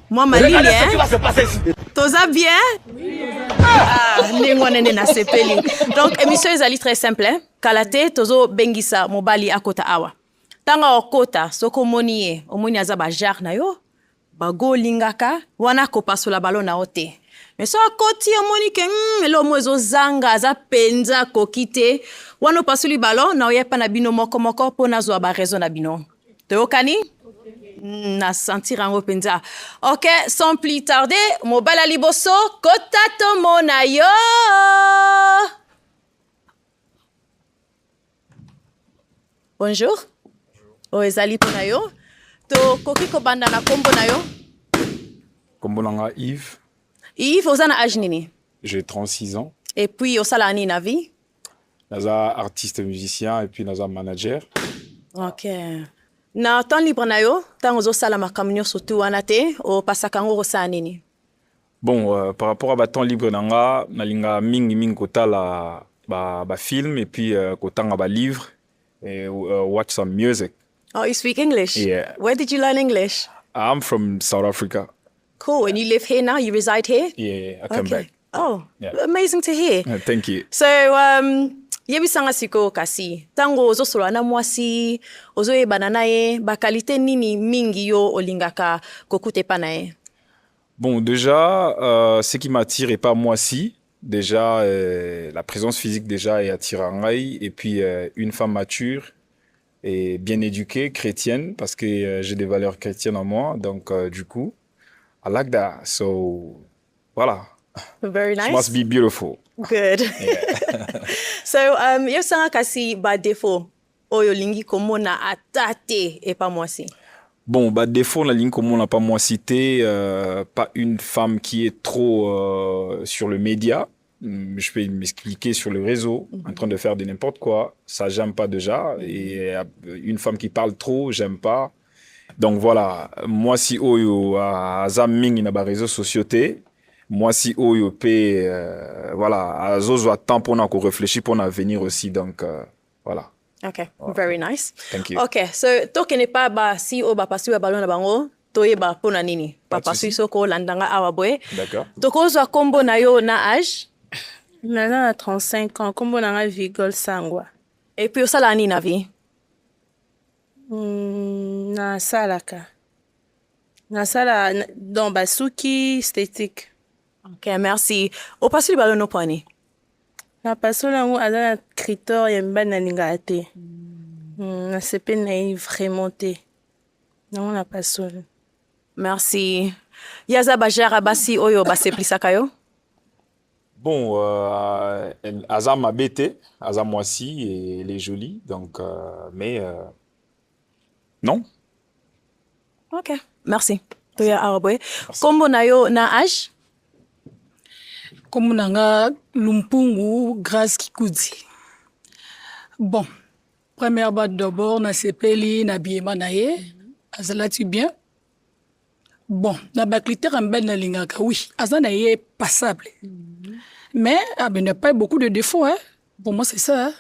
Moi, ma ligne, Toza bien? Ah, nengonene na sepeli. Donc, émission est très simple. Kalate, tozo bengisa mobali akota awa. Tanga okota, soko moni omoni azaba jar na yo, bago lingaka, wana kopasula balo na ote. Mais so akoti omoni ke, elo mwezo zanga, aza penza kokite, wana pasuli balo, na oyepa na bino moko po na zwa ba raison na bino. Toyokani? Na sentir en penza. Ok, sans plus tarder, mobala liboso, kotato monayo. Bonjour. Ezali ponayo. To koki ko banda na kombo nayo. Kombo nanga Yves. Yves, ozana âge nini? J'ai 36 ans. Et puis osala ani na vie? Naza artiste musicien et puis naza manager. Ok. Na temps libre na yo, tango zo sala makambo nyonso tu wana te, o pasaka ngo kosala nini? Bon, par rapport à ba temps libre nanga, nalinga mingi kotala ba film et puis kotanga ba livre et watch some music. Oh, you speak English? Yeah. Where did you learn English? I'm from South Africa. Cool. And you live here now? You reside here? Yeah, I come back. Oh, yeah. Amazing to hear. Thank you. So, yebisanga siko kasi. Tango ozo solo na mwasi, ozo e banana ye, ba qualité nini mingi yo olingaka kokute panae? Bon, déjà, ce qui m'attire est pas moi-ci. Déjà, la présence physique déjà est attirante. Et puis, une femme mature et bien éduquée, chrétienne, parce que j'ai des valeurs chrétiennes en moi. Donc, du coup, I like that. So, voilà. Very nice. She must be beautiful. Good. Yeah. So, yo sanga kasi ba défaut oyo lingi komona atate et pas moi si. Bon, bah défaut la ligne comme on n'a pas moi cité, pas une femme qui est trop sur le média. Je peux m'expliquer sur le réseau, en train de faire de n'importe quoi. Ça, j'aime pas déjà. Et une femme qui parle trop, j'aime pas. Donc voilà, moi si oyo azaming na ba réseaux sociaux té, moi si oyo pe voilà, azozo temps pour na ko réfléchir pour l'avenir aussi. Donc voilà. Okay, very nice. Thank you. Okay, so toke ne pa ba si o ba pasu ba balona bango, toye ba pona nini? Ba pasu soko landanga awa boy. D'accord. Toko zo kombo na yo na âge? Na 35 ans, kombo na nga Vigol Sangwa. Et puis osala ni na vie? Na salaka. Na sala dans basuki esthétique. Ok, merci. O pasu balono poni? Na pasola ngo ala critère yemba na linga te. Na sepe na vraiment te. Non na pasola. Merci. Yaza bajara basi oyo baseplisaka yo? Bon, Aza m'a bêté, Aza moi aussi, et elle est jolie, donc, mais non. Ok, merci. Toya Araboy. Kombo na yo na âge? Kombo na nga Lumpungu Grace Kikudi. Bon, première fois d'abord, na sepeli, na biyema na ye, azalati bien. Bon, na bakliter en ben na lingaka, oui, aza na ye passable. Mais il n'y a pas beaucoup de défauts. Hein. Pour moi, c'est ça. Hein.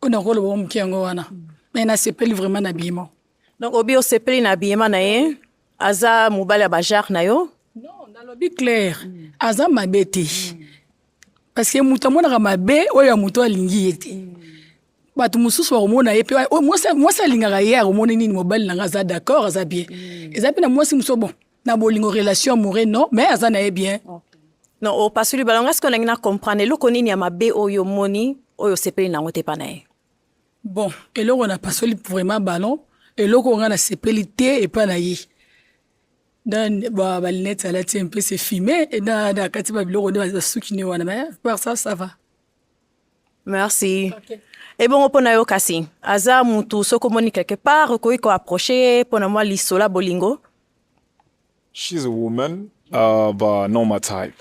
On a un rôle qui est mais na sepeli vraiment n'habillement. Donc, obi o sepeli n'habillement na ye, aza mobile bajar na yo? Non, dans le but clair, aza mabete. Parce que moutamona ramabe, oya mouto alingi yete. Batu mususu wa romona ye pe moi ça lingaka ye romona nini mobile na aza d'accord, aza bien. Ezapi na moi si muso bon, na bolingo relation amoureux non, mais aza na ye bien. Non, o pasuli balonga est-ce qu'on a comprendre loko nini ya mabe oyo moni oyo sepeli na ngote pa na ye. Bon, et là on a pasoli vraiment ballon et là on a sepeli te et pas na ye. Dans ba lunette là un peu c'est fumé et dans kati ba biloko de suki ni wana mais par ça ça va. Merci. Okay. Et bon opona yo kasi. Aza mutu soko moni quelque part ko iko approcher pona moi lisola bolingo. She's a woman, but not my type.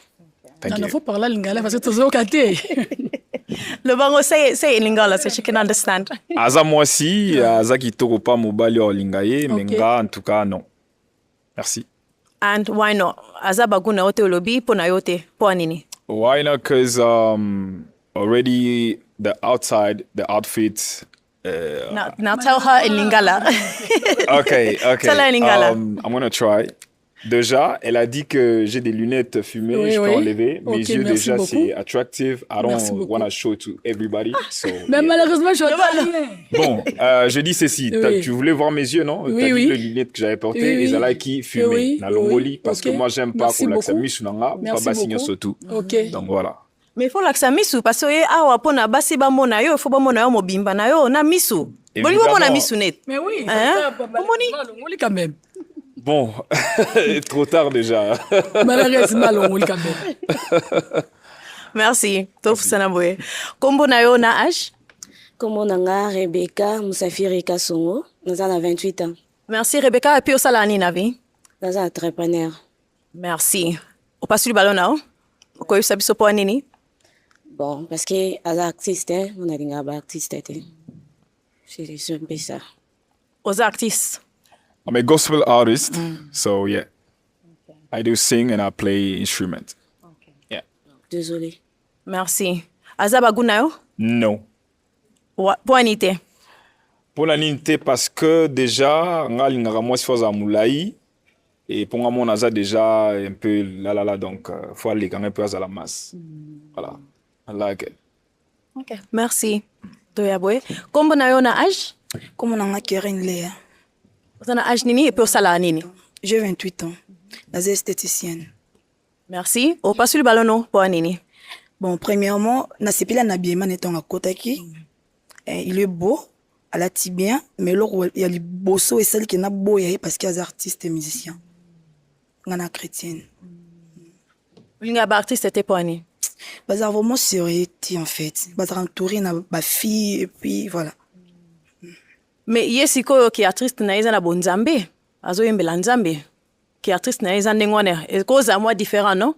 Thank you. Il faut parler lingala parce que tu es caté. Le bango say in lingala so she can understand. Aza moi si, aza kitoko pa mobali o lingaye, menga en tout cas non. Merci. And why not? Aza baguna ote olobi pona yote po nini? Why not? Because already the outside, the outfit. Now tell her in lingala. Okay. Tell her in lingala. I'm gonna try. Déjà, elle a dit que j'ai des lunettes fumées, Oui, je peux oui. enlever. Mes Ok, yeux, merci déjà, beaucoup. c'est attractive. I Merci don't beaucoup. want to show to everybody. So, Mais yeah. malheureusement, je vois rien. Bon, je dis ceci. Oui. Tu voulais voir mes yeux, non? Oui, T'as dit oui. les lunettes que j'avais portées, Oui, oui. et Zala qui fumaient. Oui, Na oui, longoli, parce ok. que moi, j'aime pas Merci qu'on l'accès beaucoup. misunanga, pas Merci bassigno beaucoup. surtout. Ok. Donc voilà. Mais il faut laksa misu parce que awa pona basi bamona yo, il faut bamona yo mobimba na yo na misu. Bolingo Évidemment. mona misu net. Mais oui, Hein? malheureusement, on quand même. Bon, trop tard déjà. Malheureusement, on quand même. Merci. Tofu sana boye. Kombo na yo na âge? Kombo nanga Rebecca Musafiri Kasongo, naza na 28 ans. Merci Rebecca et puis osala nini na vie? Naza entrepreneur. Merci. Opasi le ballon na o? Okoyebisa biso po nini? Bon, parce que aza artiste, on a dinga ba artiste. C'est un peu ça. Oza artiste. I'm a gospel artist, so yeah. I do sing and I play instrument. Yeah. Désolée. Merci. Aza bagu na yo? No. Po anite? Pour la ninte, parce que déjà, nga lingaka moi si faut moulai et pour moi on a déjà un peu là donc faut aller quand même peu à la masse. Voilà. I like it. Ok. Merci. Toya boye. Kombo na yo na âge? Comme on a Keren Léa. Oza na âge nini et puis osala nini? J'ai 28 ans. Naza esthéticienne. Merci. Opasi le ballon no po nini? Bon, premièrement, Nasepila Nabiema netonga kotaki. Il est beau, elle a bien, mais là, il y a les bosso et celle qui n'a beau parce qu'il y a des artistes et musiciens. On a chrétienne. Linga ba artiste était po nini? Bazar vraiment sérieux en fait. Bazar entouré na ba fille et puis voilà. Mais yesiko ki artiste na eza na bonzambe. Azo yembela nzambe. Ki artiste na eza ndengwane. Et cause à moi différent, non?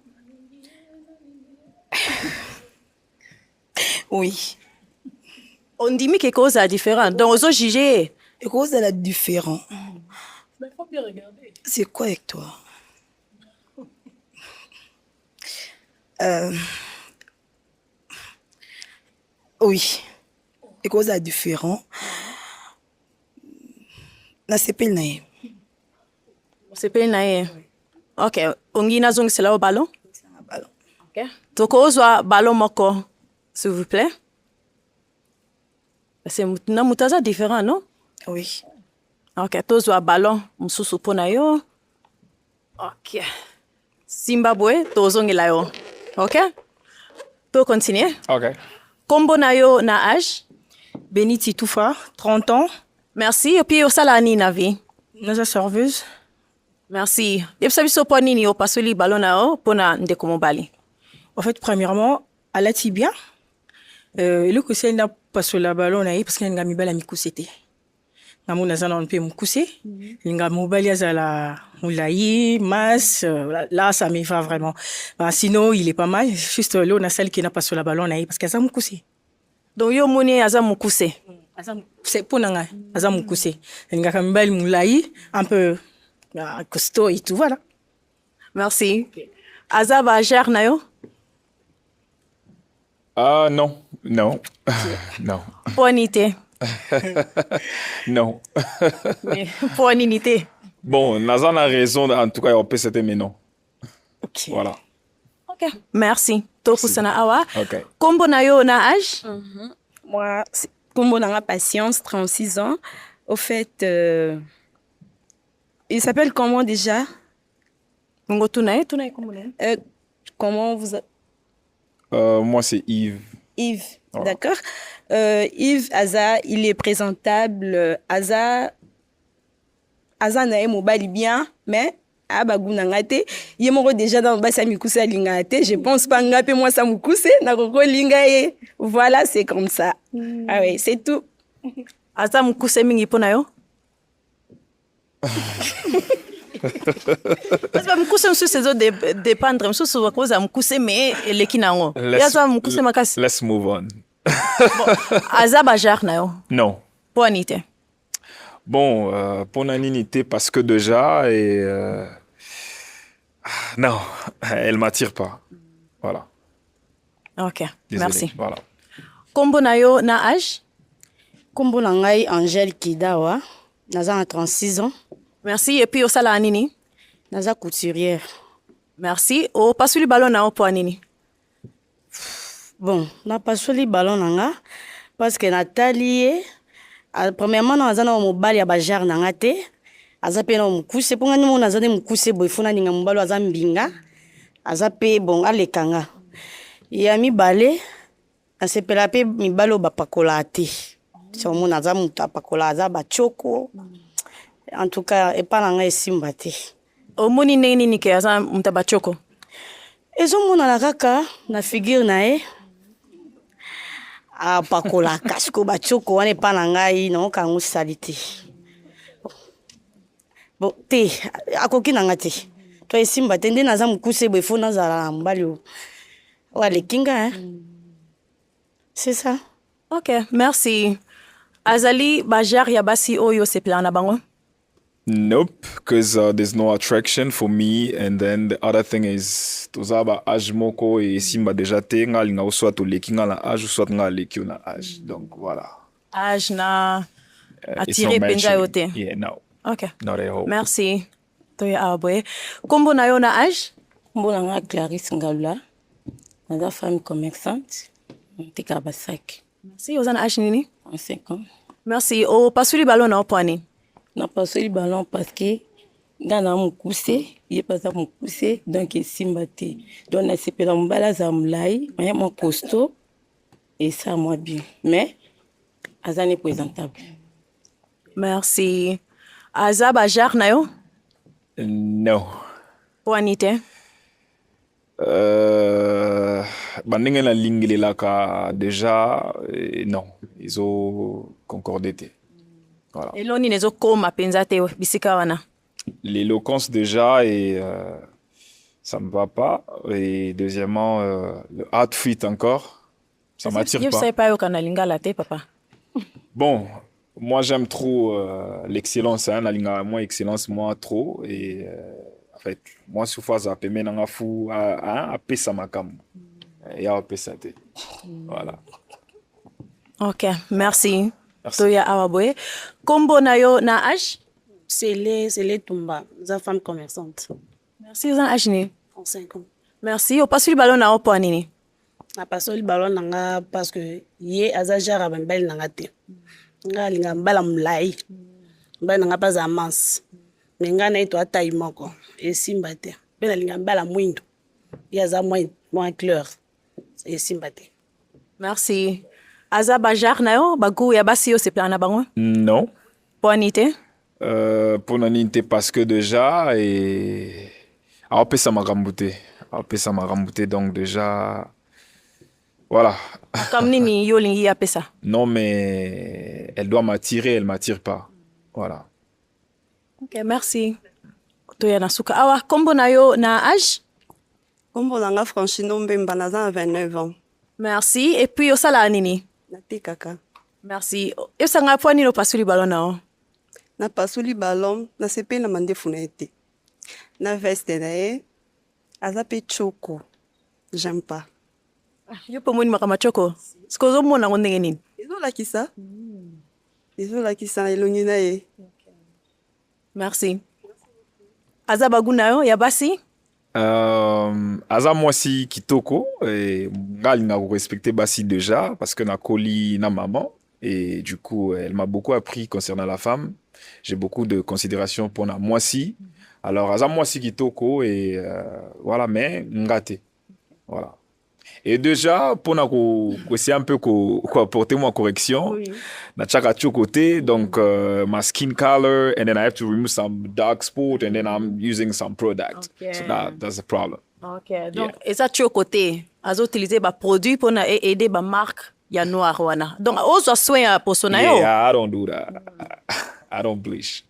Oui. On dit que cause à différent. Donc ozo juger. Et cause elle a différent. Mais il faut bien regarder. C'est quoi avec toi? Oui. Et cause elle a différent. Nasepeli na ye. C'est pas nae. OK, ongi na zong sela o ballon. Ballon. OK. Toko ozwa ballon moko, s'il vous plaît. C'est na mutaza différent, non? Oui. OK, tozwa ballon mususu pona yo. OK. Zimbabwe tozongela yo. OK? To continuer. OK. Kombo na yo na âge? Beniti Toufa, 30 ans. Merci. Et puis osala nini na vie? Naza serveuse. Merci. Yebisa biso po nini opasoli ballon na yo pona ndeko mobali? En fait, premièrement, elle a bien. Le conseil n'a pas sur la ballon parce qu'il y a un mibala mikusete. Namu nazana on peut mukuse. Linga mobali azala moulayi, mas. Là, ça me va vraiment. Bah, sinon, il est pas mal. Juste là, on a celle qui n'a pas sur la ballon parce qu'elle a mukuse. Donc yo moni aza mukuse. C'est pour nanga, aza mukuse. Linga kamibali moulayi, un peu costaud et tout, voilà. Merci. Aza ba gère na yo? Ah non, non, non, Po nite. non. Mais po ninite. Bon, Nazan a raison, en tout cas, on peut c'était mais non. OK. Voilà. OK. Merci. Tofu sana awa. OK. Kombo na yo na âge? Moi, Kombo Nanga Patience, 36 ans. Au fait, il s'appelle comment déjà? Ngo tunae kombo na. Comment vous... Moi, c'est Yves. Yves, Voilà. d'accord. Yves Aza, il est présentable. Aza nae mobali bien, mais abagu nangate. Il est déjà dans le bassin mikuse lingate. Je pense pas ngape moi ça mukuse na koko lingaye. Voilà, c'est comme ça. Ah ouais, c'est tout. Aza mukuse mingi po na yo? Parce que mukuse msusu sezo dépendre. Msusu wakoza mukuse me eleki nango. Yaza mukuse makasi. Let's move on. Bon, aza ba gère na yo? Non. Po anite. Bon, pour Naninité, parce que déjà, non, elle m'attire pas. Voilà. OK. Désolé. Merci. Voilà. Kombo na yo na âge? Kombo nangai Angèle Kidawa. Naza na 36 ans. Merci. Et puis osala nini? naza couturière. Merci. Opasuli ballon na yo po nini? Bon, napasoli ballon nanga parce que natali ye premièrement naza na mobali ya bajar nanga te aza pe na mokuse mpo ngani mona aza nde mokuse boye fo naninga mobali aza mbinga aza pe bon alekanga ya mibale nasepela pe mibali oyo bapakola te somona aza moto apakola aza bachoko en tout cas epa nanga esimba te. Omoni ndenge nini ke aza moto bachoko? ezomonana kaka na figure na ye apakola kasiko bachoko wana epa na ngai naokango sali te bon te akoki na nga te to esimba te nde naza mokuse boye fo nazala na mobali oyo alekinga c'est ça. Ok, merci. Azali bajar ya basi oyo sepela na bango? Nope, because there's no attraction for me. And then the other thing is, tozaba âge moko et simba déjà te nga linga soit to leki nga la âge soit nga leki na âge. Donc voilà. Âge na It's attiré not penja mentioned. yote. Yeah, no. Ok. Not at all. Merci. Toya awaboye. Kombo na yo na âge? Kombo na nga Clarisse Ngalula naza femme commerçante tika basak. Merci. Oza na âge nini? 5 ans. Merci. Opasuli ballon na yo po nini? napasoli ballon parce que nga na mokuse ye mpe aza mokuse donc esimba te donc nasepela mobali aza molai maya mwa costaud esa mwa bien mais aza ne présentable. Merci. Aza bajar na yo? No. Po ani te? Bandenge na lingilelaka déjà, non. Ils ont concordé te. Voilà. Elo nini ezokoma penza te bisika wana? L'éloquence déjà et ça me va pas. Et deuxièmement, le outfit encore, ça m'attire Yo pas. sai pa yo kana lingala te papa. Bon, moi j'aime trop l'excellence, hein, la ligne moi excellence moi trop et en fait moi sous phase à paiement nanga fou à pesa makam et à pesa te. Voilà. Ok, merci. Merci. Toya awaboye. Kombo na yo na âge? C'est les Tumba, la femme commerçante. Merci, oza na âge ni? 35 ans. Merci. Opasuli ballon na yo po nini? Na pasoli ballon nanga parce que ye aza jara bambali nanga te. Nga linga mbala mulai. Mbala nanga pas mince. Mais nga na ito atai moko. Esimba te. Pe na linga mbala mwindo. Ye aza moins clair. Esimba te. Merci. Aza bajar na yo? Bagu ya basi yo sepela na bango? Non. Po ani te? Pour naninte parce que déjà et à pesa makambuté. À pesa makambuté donc déjà voilà. Comme nini yo lingi ya pesa? Non mais elle doit m'attirer, elle m'attire pas. Voilà. Ok, merci. Toya na suka. Awa, kombo na yo na âge? Kombo nanga Franchino Mbemba naza na 29 ans. Merci. Et puis osala nini? Natekaka. Merci. Yo sanga po nini opasuli ballon na yo? Napasoli ballon nasepeli na mandefu na ye te. Na veste na ye aza pe choko. J'aime pas. Yo po moni makama choko. Siko ozomona ngo ndenge nini? Ezolakisa. Ezolakisa na elongi na ye. Merci. Aza bagu na yo ya basi? Aza mwasi kitoko et ngali na respecter basi déjà parce que na koli na maman et du coup elle m'a beaucoup appris concernant la femme. J'ai beaucoup de considération pour na mwasi. Alors aza mwasi kitoko et voilà mais ngate. Voilà. Et déjà pour na ko essayer un peu ko apporter moi correction. Oui. Na chaka chokote donc my skin color and then I have to remove some dark spot and then I'm using some product. Okay. So that's the problem. Ok, donc eza chiokote azo utiliser ba produit pour na aider ba marque ya noir wana. Donc ozwa soin ya poso na yo. Yeah, I don't do that. I don't bleach.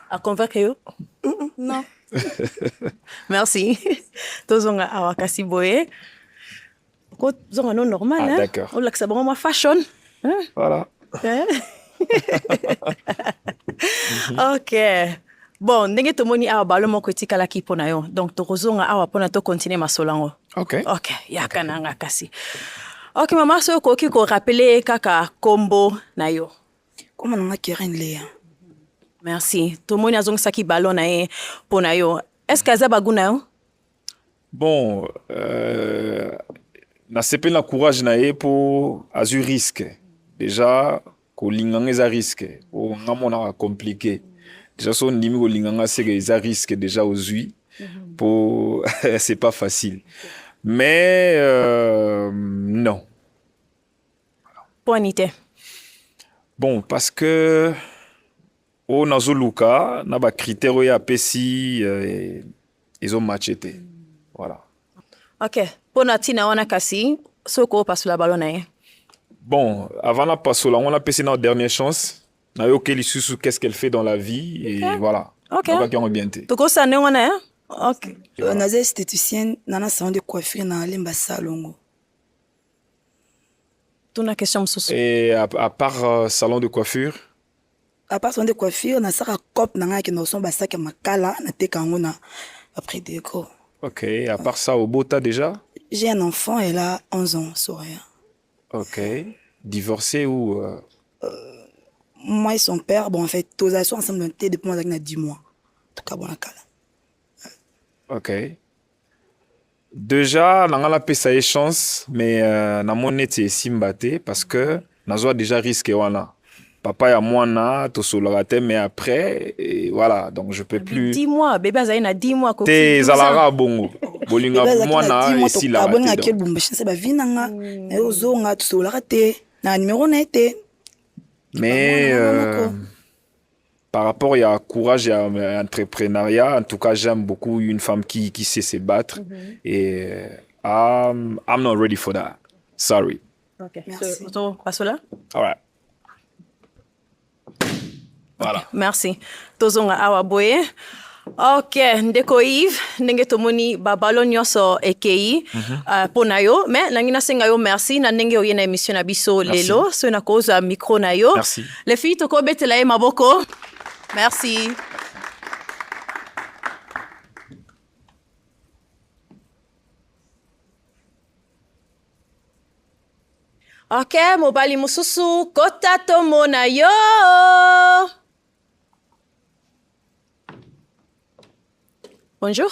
A convaincre yo? Non. Merci. Tozonga awa kasi boye. Ko zonga no normal Ah, hein. d'accord. O laksa bango ma fashion. Hein? Voilà. Hein? Ok. Bon, ndenge tomoni awa balo moko etikalaki mpo na yo. Donc tokozonga awa mpona tokontinue masolango. Okay. Ok, yaka nanga kasi. Ok, mama so okoki korapele kaka kombo na yo. Kombo nanga Keren Lea. Merci. Tomoni azongisaki ballon na ye pona yo. Est-ce que aza bagu na yo? Bon, na sepeli na courage na ye po azwi risque. Déjà, kolinganga eza risque. O ngamona compliqué. Déjà, son ndimi kolinganga c'est que eza risque déjà ozwi. Po c'est pas facile. Mais non. Poinité. Bon, parce que au nazoluka na ba critère oyo apesi ils ont matché. Voilà. Ok. Pona tina wana kasi soko pasula ballon na ye. Bon, avant la pasola, on a passé notre dernière chance. Na yo keli susu qu'est-ce qu'elle fait dans la vie et voilà. Ok. On va qui ont bien été. Toko sa ne wana ya? Ok. naza esthéticienne nana salon de coiffure na alemba salongo. Tuna question msusu. Et à part salon de coiffure? À part salon de coiffure, na saka cop na nga ki na son basaka makala na tekango na après déco. Ok, à part ça, au Bota déjà? J'ai un enfant, elle a 11 ans, Soraya. Ok. Divorcé ou Moi et son père, bon, en fait, tous les soirs ensemble, depuis moi, on a 10 mois. En tout cas, bon, ok. Déjà, on a la chance, mais na monnaie simbate parce que nazo déjà risqué wana. Papa ya mwana to solorate mais après et voilà donc je peux plus 10 mois bébé azali na 10 mois ko te zalara bongo bolinga mwana ici là bonga quel bombe c'est ba vinanga et ozonga to solorate na numéro na été mais par rapport à courage et à entrepreneuriat en tout cas j'aime beaucoup une femme qui sait se battre et I'm not ready for that, sorry. OK, merci. So pasola. All right. Voilà. Okay, merci. Tozonga awa boye. Ok, ndeko Yves, ndenge tomoni babalo nyonso ekei pona yo, mais nangi nasenga yo merci na ndenge oye na émission na biso lelo, so na koza micro na yo. Merci. Les filles toko betela ye maboko. Merci. Ok, mobali mususu kota tomona yo. Bonjour.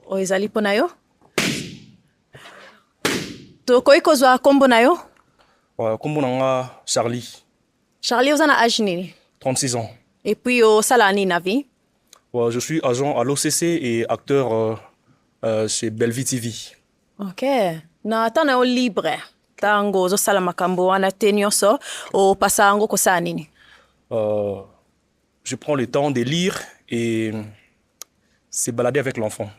Bonjour. Ezali pona yo. Tokoki kozwa kombo na yo? Kombo nanga Charlie. Charlie, oza na âge nini? 36 ans. Et puis osala nini na vie? Je suis agent à l'OCC et acteur chez Bellevue TV. Ok. Na tana yo libre. Tango ozosala makambo wana te nyonso opasa yango kosala nini? Je prends le temps de lire et se balader avec l'enfant.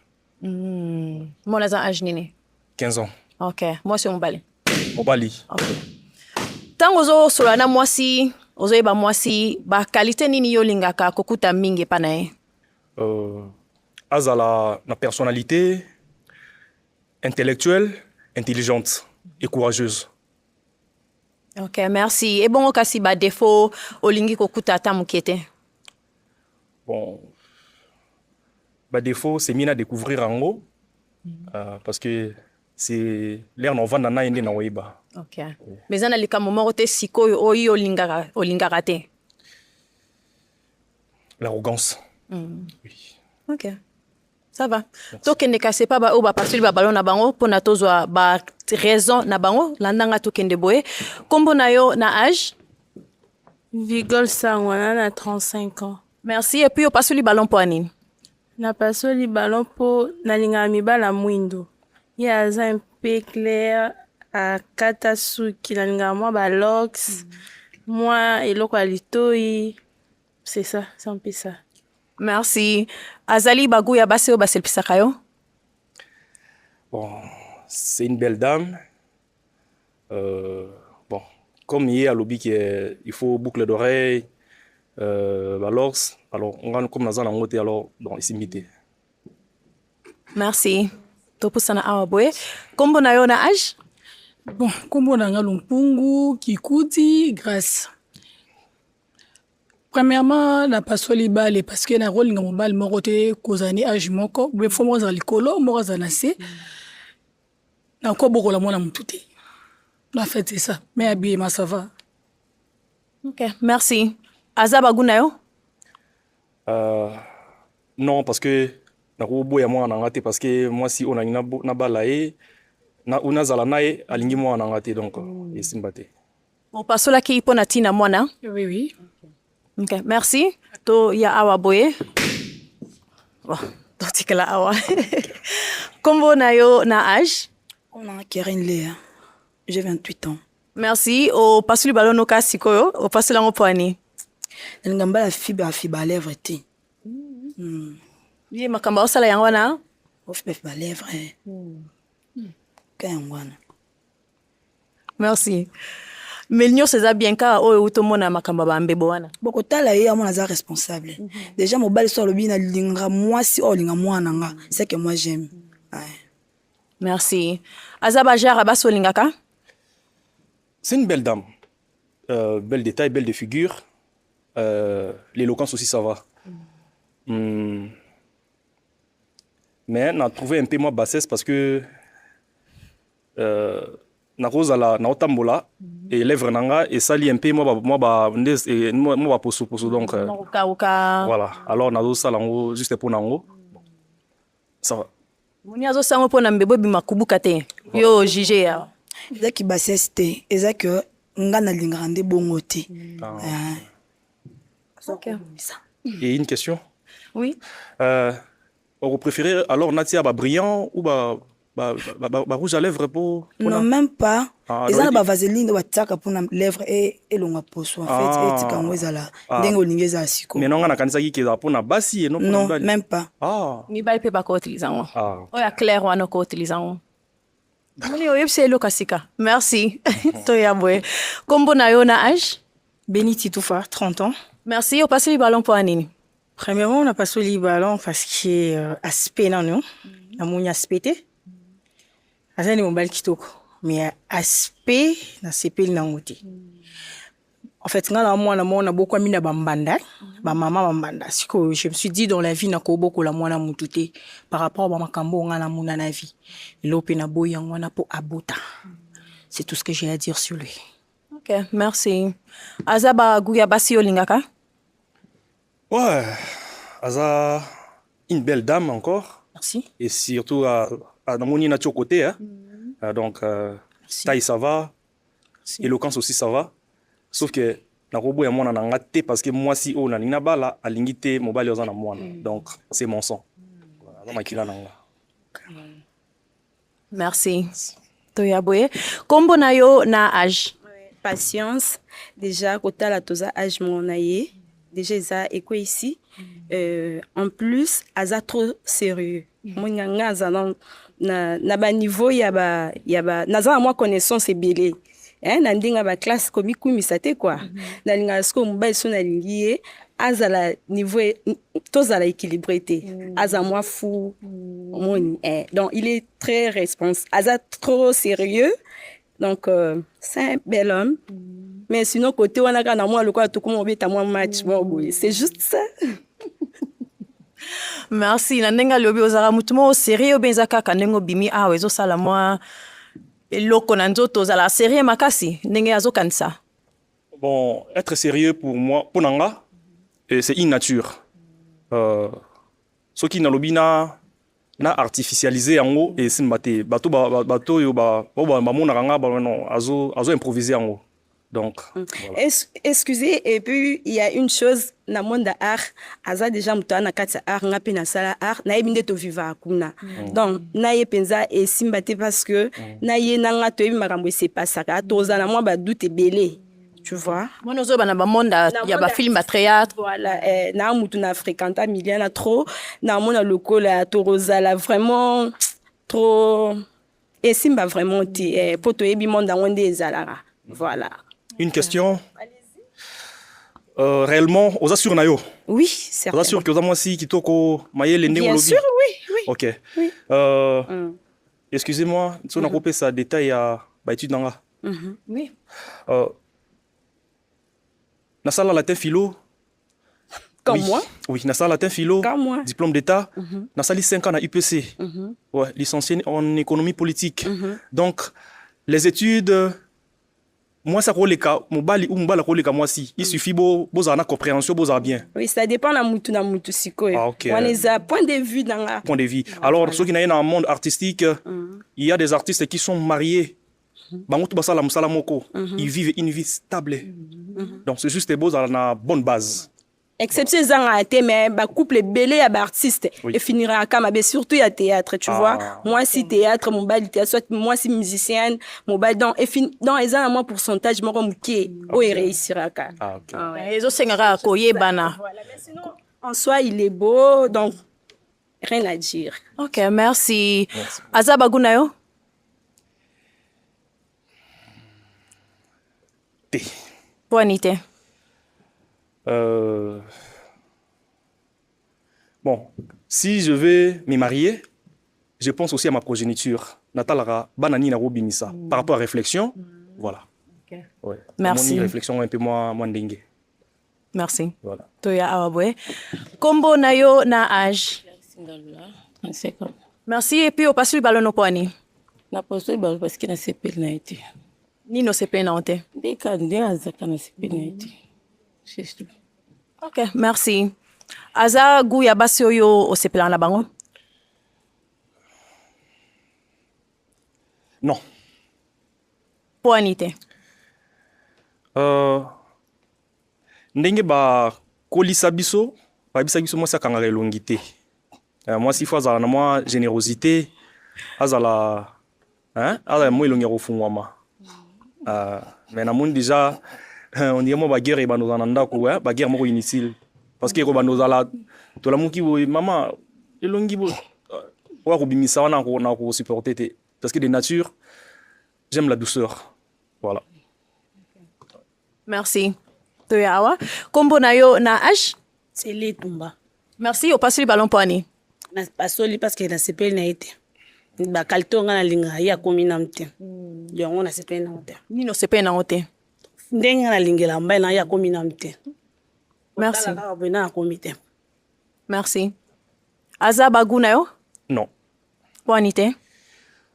Moi, j'ai âge nini? 15 ans. Ok. Moi, c'est Mobali. Mobali. Ok. Tant ozo solana mwasi, ozo eba mwasi, ba qualité nini yo lingaka kokuta mingi panae? Azala na personnalité intellectuelle, intelligente et courageuse. Ok, merci. Et bon, kasi ba défaut olingi kokuta ta mukete? Bon, bah défaut c'est mina découvrir en haut parce que c'est l'air non vend na yende na weba. Ok. Mais ça na lika moment te siko oyi olingaka te. L'arrogance. Oui. Ok. Ça va. Tokende kase pa ba o ba pasuli ba ballon na bango pona tozwa ba raison na bango landanga tokende boye. Kombo na yo na âge? Vigole Sangwana na 35 ans. Merci. Et puis o pasuli ballon po anini? Na pasoli ballon po nalinga mibala mwindo. Ye aza un peu clair a kata suki nalinga moi ba locks. Moi eloko alitoi. C'est ça, c'est un peu ça. Merci. Azali bagou ya base o basel pisaka yo? Bon, c'est une belle dame. Bon, comme il y a lobby il faut boucle d'oreille, alors on va comme dans un angote alors donc ici mité. Merci. Topusana awa boy. Kombo na yo na âge? Bon, kombo na nga Lumpungu Kikuti Grâce. Premièrement, na pasoli bale parce que na rôle nga mobile moko te kozani âge moko, be fo mo za likolo, mo za na se. Na ko boko la mona mututé. En fait, c'est ça. Mais bien, ça va. Ok, merci. Aza bagou na yo? Non, parce que nakoboya mwana nanga te parce que moi si on a na bala e na una zala na e alingi mwana nanga te donc esimba te. Opasolaki mpo na ntina mwana? Oui, oui. Ok, merci. To ya awa boye. Bon, totikala awa. Kombo na yo na âge? On a Keren Léa. J'ai 28 ans. Merci. Opasoli balo no ka sikoyo. Opasoli yango poani. Nalingamba la fibre à lèvre te. Ye makamba osala yango wana? Fibre à lèvre. Ka yango wana. Merci. Mais nyonso eza bien ka oyo utomona makamba bambebo wana. Boko tala ye amona za responsable. Déjà mobali so lobi na linga mwasi o linga mwana nga. C'est que moi j'aime. Merci. Azaba jara baso lingaka? C'est une belle dame. Belle de taille, belle de figure. L'éloquence aussi, ça va. Mais on a trouvé un peu moins bassesse parce que na rosa la na otambola et lèvres nanga et ça lit un peu moi poso donc voilà. Alors na ça lango juste pour nango. Ça va. Moni azo sango pona mbebo bimakubuka te. Yo jige ya. Eza ki bassesse te. Eza que nga na lingaka nde bongo te. Ok. Et une question? Oui. On préférait alors natia brillant ou rouge à lèvres pour non même pas. Eza na vaseline ba tsaka pour na lèvres et longa poso en fait et tikango ezala ndenge olingeza siko. Mais non nga na kanisa ki za pour na basi et non pour non même pas. Ni bali pe ba ko utiliser ngo. Oya clair wana ko utiliser ngo. Moni oyebse lo kasika. Merci. To ya boy. Kombo na yo na âge? Beniti Toufa, 30 ans. Merci. On passe le ballon pour Anini. Premièrement, on a passé le ballon parce que aspect non non. Na moni aspect. Azani mobile kitoko. Mais aspect na sepeli nangote. En fait, ngala mwana mona beaucoup amina bambanda, ba mama bambanda. Siko je me suis dit dans la vie na ko beaucoup la mwana mututé par rapport à makambo ngala muna na vie. Lope na boya ngwana po abota. C'est tout ce que j'ai à dire sur lui. OK, merci. Azaba guya basi olingaka? Ouais. Aza une belle dame encore. Merci. Et surtout à Namoni na côté hein. Donc taille ça va. Merci. Éloquence aussi ça va. Sauf que na robo ya mwana nanga te parce que moi si on na nina bala alingite mobile ozana mwana. Donc c'est mon sang. Voilà, makila nanga. Merci. Toya boye. Kombo na yo na âge? Patience. Déjà kota la toza âge mon aye. Déjà ça et quoi ici. En plus aza trop sérieux. Mon nganga za na ba niveau ya ba naza moi connaissance ebele. Na ndinga ba classe komi kumisa te quoi. Na linga sko mobile so na lingi azala niveau tozala équilibré te. Aza moi fou. Donc il est très responsable. Aza trop sérieux. Donc c'est un bel homme. Mais sinon côté wana kana moi le quoi tout comme obeta moi match bon c'est juste ça. Merci. Na ndenga lobi ozara mutumo sérieux benzaka kanengo bimi ezo sala moi eloko na nzoto zala sérieux makasi ndenge azokanisa. Bon, être sérieux pour moi pour nanga c'est une nature. Ce qui na lobina na artificialiser yango et simbate bato yo ba mona kanga ba non azo improviser yango. Donc voilà. Excusez et puis il y a une chose na monde art aza déjà mutana kati art ngapi na sala art na ebinde to viva kuna. Donc na ye penza et simbate parce que na ye nanga to ebi makambo c'est pas ça ka toza na moi ba doute belé. Tu vois? Moi nous ba na ba monde ya ba film ba théâtre voilà na mutu na fréquenta miliana trop na mona lokola to rozala vraiment trop et simba vraiment ti poto ebi monde ngonde ezalaka. Voilà. Une question. Réellement, aux assure nayo. Oui, certainement. Aux assure que aux moi si kitoko mayele ndenge lobi. Bien sûr, oui. OK. Oui. Excusez-moi, si on a coupé ça détail à ba étude nanga. Oui. Na sala latin philo. Comme moi? Oui, na sala latin philo. Comme moi. Diplôme d'état. Na sali 5 ans à UPC. Ouais, licencié en économie politique. Donc les études moi ça koleka mobali ou mobala koleka moi si il suffit bo na compréhension boza bien. Oui, ça dépend na mutu sikoyo. Ah, ok. On les a point de vue dans la Point de vue. Alors ceux qui n'ont dans le monde artistique, il y a des artistes qui sont mariés. Bango tout basala musala moko, ils vivent une vie stable. Donc c'est juste beau na bonne base. exception zanga te mais ba couple belé ya ba artiste et finira kama be surtout ya théâtre tu vois. Moi si théâtre mon bal théâtre soit moi si musicienne mon bal dans et dans les un moi pourcentage moko muké o réussira ka. Ah OK. Ezo sengara koye bana. Voilà, mais sinon en soi il est beau donc rien à dire. OK, merci. Azaba gunayo? T. Poanité. Bon, si je vais me marier, je pense aussi à ma progéniture. Natalara, banani na robinissa. Par rapport à réflexion, voilà. Okay. Ouais. Merci. Mon réflexion un peu moins dingue. Merci. Voilà. Toya Awabwe. Kombo nayo na âge. Merci. Et puis, au passé, le ballon au poignet. Na poso ibalo parce que na sepeli na été. Ni no sepe na onte. Ndeka azaka na sepeli na été. C'est tout. OK, merci. Aza gu ya basi oyo o sepela na bango? Non. Poanité. Ndenge ba kolisa biso, ba bisa biso moi sakanga elongi te. Moi si fois azala na moi générosité, azala azala moi elongi rofungwama. Mais na monde déjà on dirait moi ba guerre ba nos ananda ko ba guerre moko inutile parce que ko ba nos ala to la muki maman elongi bo wa ko bimisa wana ko supporter te parce que de nature j'aime la douceur. Voilà. Merci. Toya awa. Kombo nayo na âge? C'est les Tumba. Merci. Au passé le ballon poignet. Na pasoli parce que na sepeli na été. Ba kaltonga na linga ya komi na mte. Yango na sepeli na mte. Ni no sepe na onte. Ndenge na lingela mbai na ya komi na mte. Merci. Na komi te. Merci. Aza bagu nayo? Non. Poanité.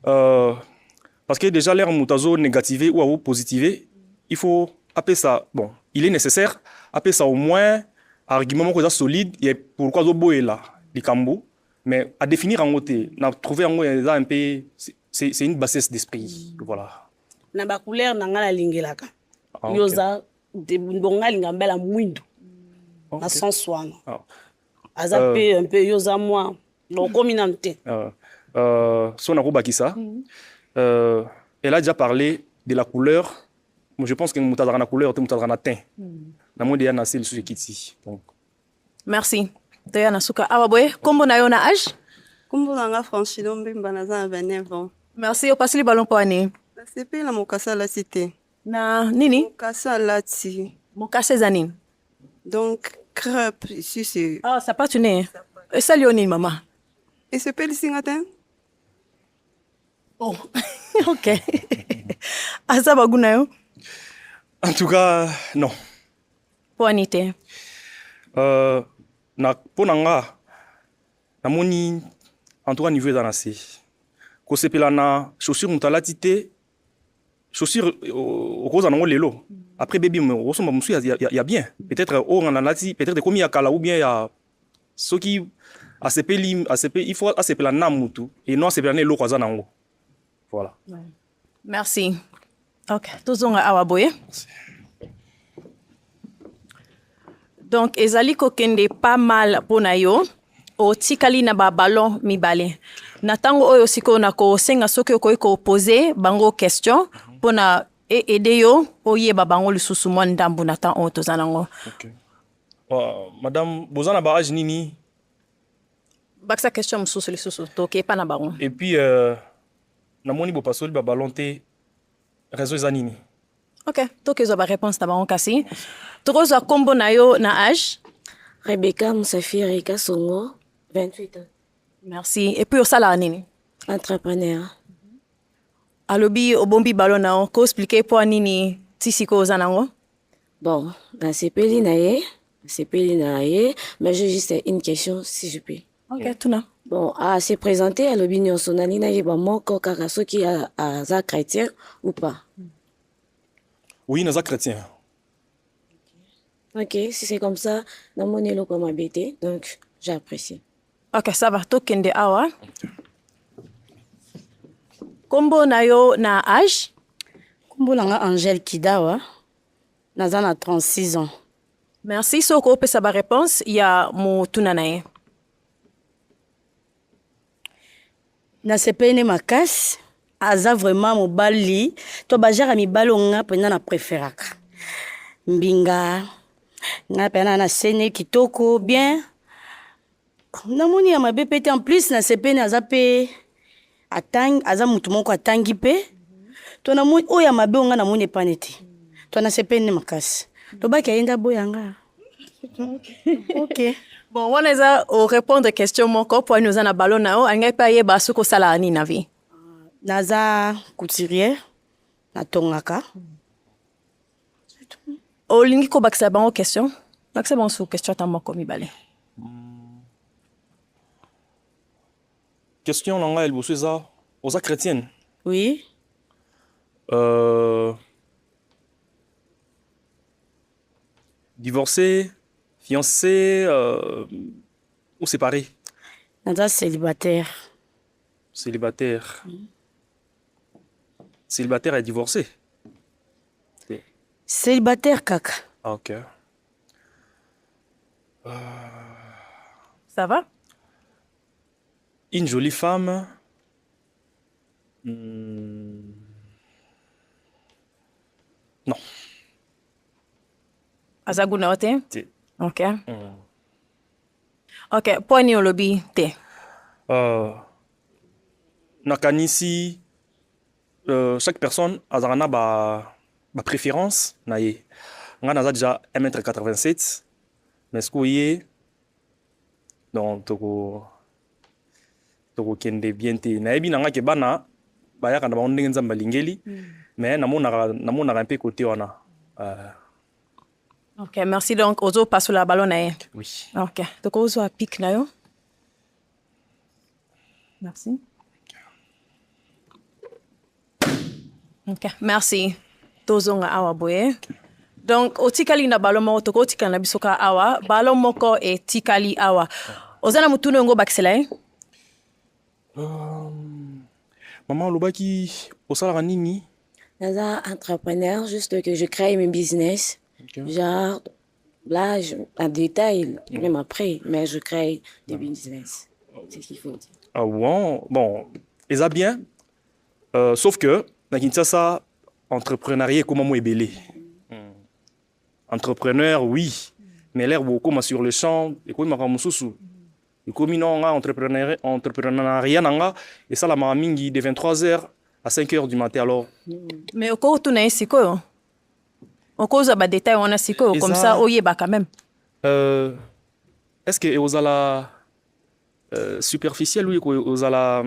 Parce que déjà l'air mutazo négativé ou positivé, il faut appeler ça, bon, il est nécessaire, appeler ça au moins argument solide et pourquoi zo est là, les cambo, mais à définir en côté, on a trouvé en un peu, c'est une bassesse d'esprit, voilà. Na ba couleur na ngala lingelaka. Yoza de bonga linga mbela mwindo. Na sans soin. Aza pe un peu yoza moi, donc comme inamte. Son Bakissa, elle a déjà parlé de la couleur. Je pense que nous avons la couleur, nous avons la teint. Nous avons na le sujet qui Merci. Toya nasuka awaboy. Kombo nayo na âge? Kombo nanga Franchino Mbimba naza 29 ans. Merci. Au passé le ballon poignet. C'est pas la mokasa la cité. Na nini? Mokasa lati. Mokasa zanine. Donc crêpe ici c'est. Ah, ça pas tuné. Et ça lioni maman. Et c'est pas le singatin? Oh. OK. Asa bagunayo? En tout cas, non. Poanité. Na ponanga na moni en tout cas niveau dans assez. Ko sepela na chaussure mutalati te chaussure au rose en lelo. Après bébé me ressemble musu ya bien. Peut-être au nalati, peut-être comme ya kala ou bien ya ce qui a sepeli il faut a sepela na mutu et non sepela ne lo kwaza nango. Voilà. Merci. OK. Tozonga awaboye. Donc, ezali kokende pas mal pona yo. O tikali na ba ballon mibale. Na tango oyo siko na ko senga soki ko ko poser bango question pona aider yo oye ba bango lisusu mo ndambu na tan o tozanango. OK. Madame bozana ba âge nini? Baksa question mususu lisusu to ke pa na bango. Et puis na moni bo pasoli ba ballon te réseau zanini. OK, to kezo ba réponse na bango kasi. Tokozo kombo na yo na âge? Rebecca Moussafir Rika Songo, 28 ans. Merci. Et puis au sala nini? Entrepreneur. Alobi obombi ballon na on ko expliquer pour nini tisiko zanango? Bon, dans sepeli na ye, mais j'ai juste une question si je peux. OK, tout na. Bon, à se présenter à l'obi nyonsonani na yeba moko kaka soki a za chrétien ou pas. Oui, naza chrétien. Ok, si c'est comme ça, dans mon élo comme habité, donc j'apprécie. Ok, ça va. Tokende awa. Kombo na yo na âge? Kombo nanga Angèle Kidawa. Naza na 36 ans. Merci. Soko opesa ba réponse ya motuna na ye. Nasepeli makasi. Aza vraiment mobali. To bajara mibali onga pena na préféraka. Mbinga. Nga pena na sene kitoko bien. Namoni ya mabe pete en plus nasepeli aza pe aza mutu moko atangi pe. To namoni oya mabe onga namoni panete. To nasepeli makasi. To baki ayenda boyanga. Ok. Bon, on a répondre à question moko pour nous en a ballon na o anga pa ye ba suko sala ni na vie. Naza couturière na tongaka. O lingi ko baksa ba question. Baksa ba sou question ta moko mi balé. Question nanga elle bosse ça aux chrétienne. Oui. Divorcé, fiancé ou séparé? Naza célibataire. Célibataire. Célibataire et divorcé? Célibataire, kaka. Ah, ok. Ça va? Une jolie femme. Non. Azaguna ote? Ok. Ok, point au lobby te. Nakanisi, chaque personne a ba préférence. Naye. Nga naza déjà 1m87. Mais ce qu'on y donc toko kende bien te. Nayebi nanga ke bana ba yaka na ba ndenge nzamba lingeli. Mais namona un peu côté wana. Ok, merci donc. Ozo passe la ballon na ye. Oui. Ok. Donc ozo a pique na yo. Merci. Ok, merci. Tozonga awa boye. Donc otikali na ballon moko toko otikali na bisoka awa, ballon moko e tikali awa. Ozana mutuno ngo bakisela ye? Maman lobaki osala nini? Naza entrepreneur, juste que je crée mes business. Okay. Genre, là, en détail, même après, mais je crée des business. C'est ce qu'il faut dire. Ah bon, bon, et ça bien. Sauf que, dans Kinshasa, entrepreneuriat, comment moi est belé. Entrepreneur, oui, mais l'air beaucoup sur le champ, et quoi, ma sous. Et comme non, entrepreneuriat, et ça, la mamingi de 23h à 5h du matin, alors. Mais au cours, tu n'as pas on cause des détails, on a siko, comme ça, oye, bah quand même. Est-ce que vous avez la superficielle ou vous avez la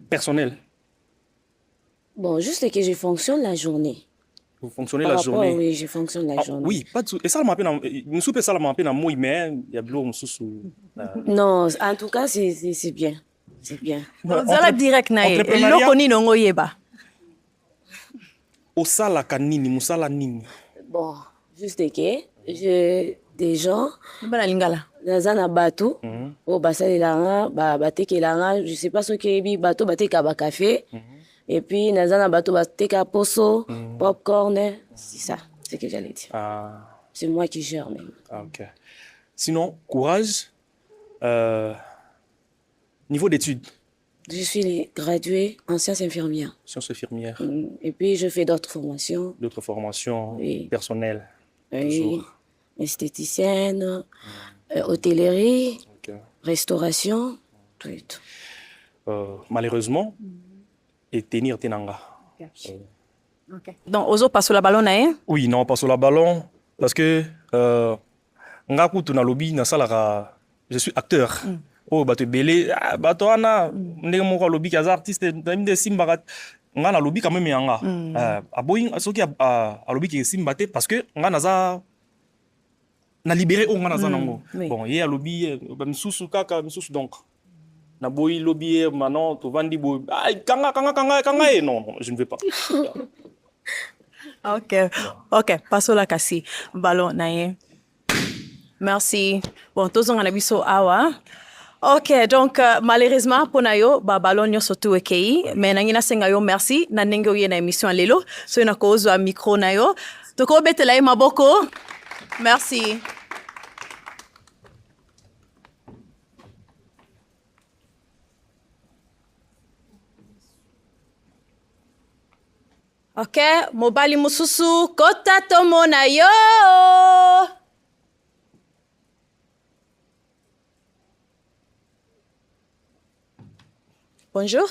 personnelle? Bon, juste que je fonctionne la journée. Vous fonctionnez la journée? Oui, je fonctionne la journée. Oui, pas de souci. Et ça, nous soupe ça, m'appelle à moi, mais il y a de l'eau, non, en tout cas, c'est bien. C'est bien. Vous allez direct, naïe. Et l'eau non oyeba. Osala kanini, musala nini. Bon, juste que j'ai des gens. Dans un bateau, au bassin de l'anga, batek l'anga, je sais pas ce que est bateau, batek à café. Et puis dans un bateau, batek à poso, popcorn, c'est ça, c'est ce que j'allais dire. C'est moi qui gère même. Ah, ok. Sinon, courage. Niveau d'études. Je suis graduée en sciences infirmières. Sciences infirmières. Et puis, je fais d'autres formations. D'autres formations personnelles. Oui. Esthéticienne, hôtellerie, restauration, tout et tout. Malheureusement, et tenir tenanga. Donc, Ozo passe la ballon, hein? Oui, non, passe la ballon. Parce que, ngaku tu na lobby na salara, je suis acteur. Oh, bato belé, bato ana, ndenge moko lobby qui artiste, ndenge simba nga na lobby quand même yanga. Aboying soki a lobby qui simba te parce que nga naza na libéré o nga naza nango. Bon, yé a lobby misusu kaka misusu donc. Na boy lobby maintenant to vandi boy. Kanga non, je ne veux pas. Ok, passo la kasi. Ballon nae. Merci. Bon, tous on a biso awa. Ok, donc malheureusement pour nayo ba ballon nyo sotu ekei, mais nangina senga yo merci na nengo ye na émission lelo. So na kozo a micro nayo. Toko betela ye maboko. Merci. Ok, mobali mususu kota tomo na yo. Bonjour.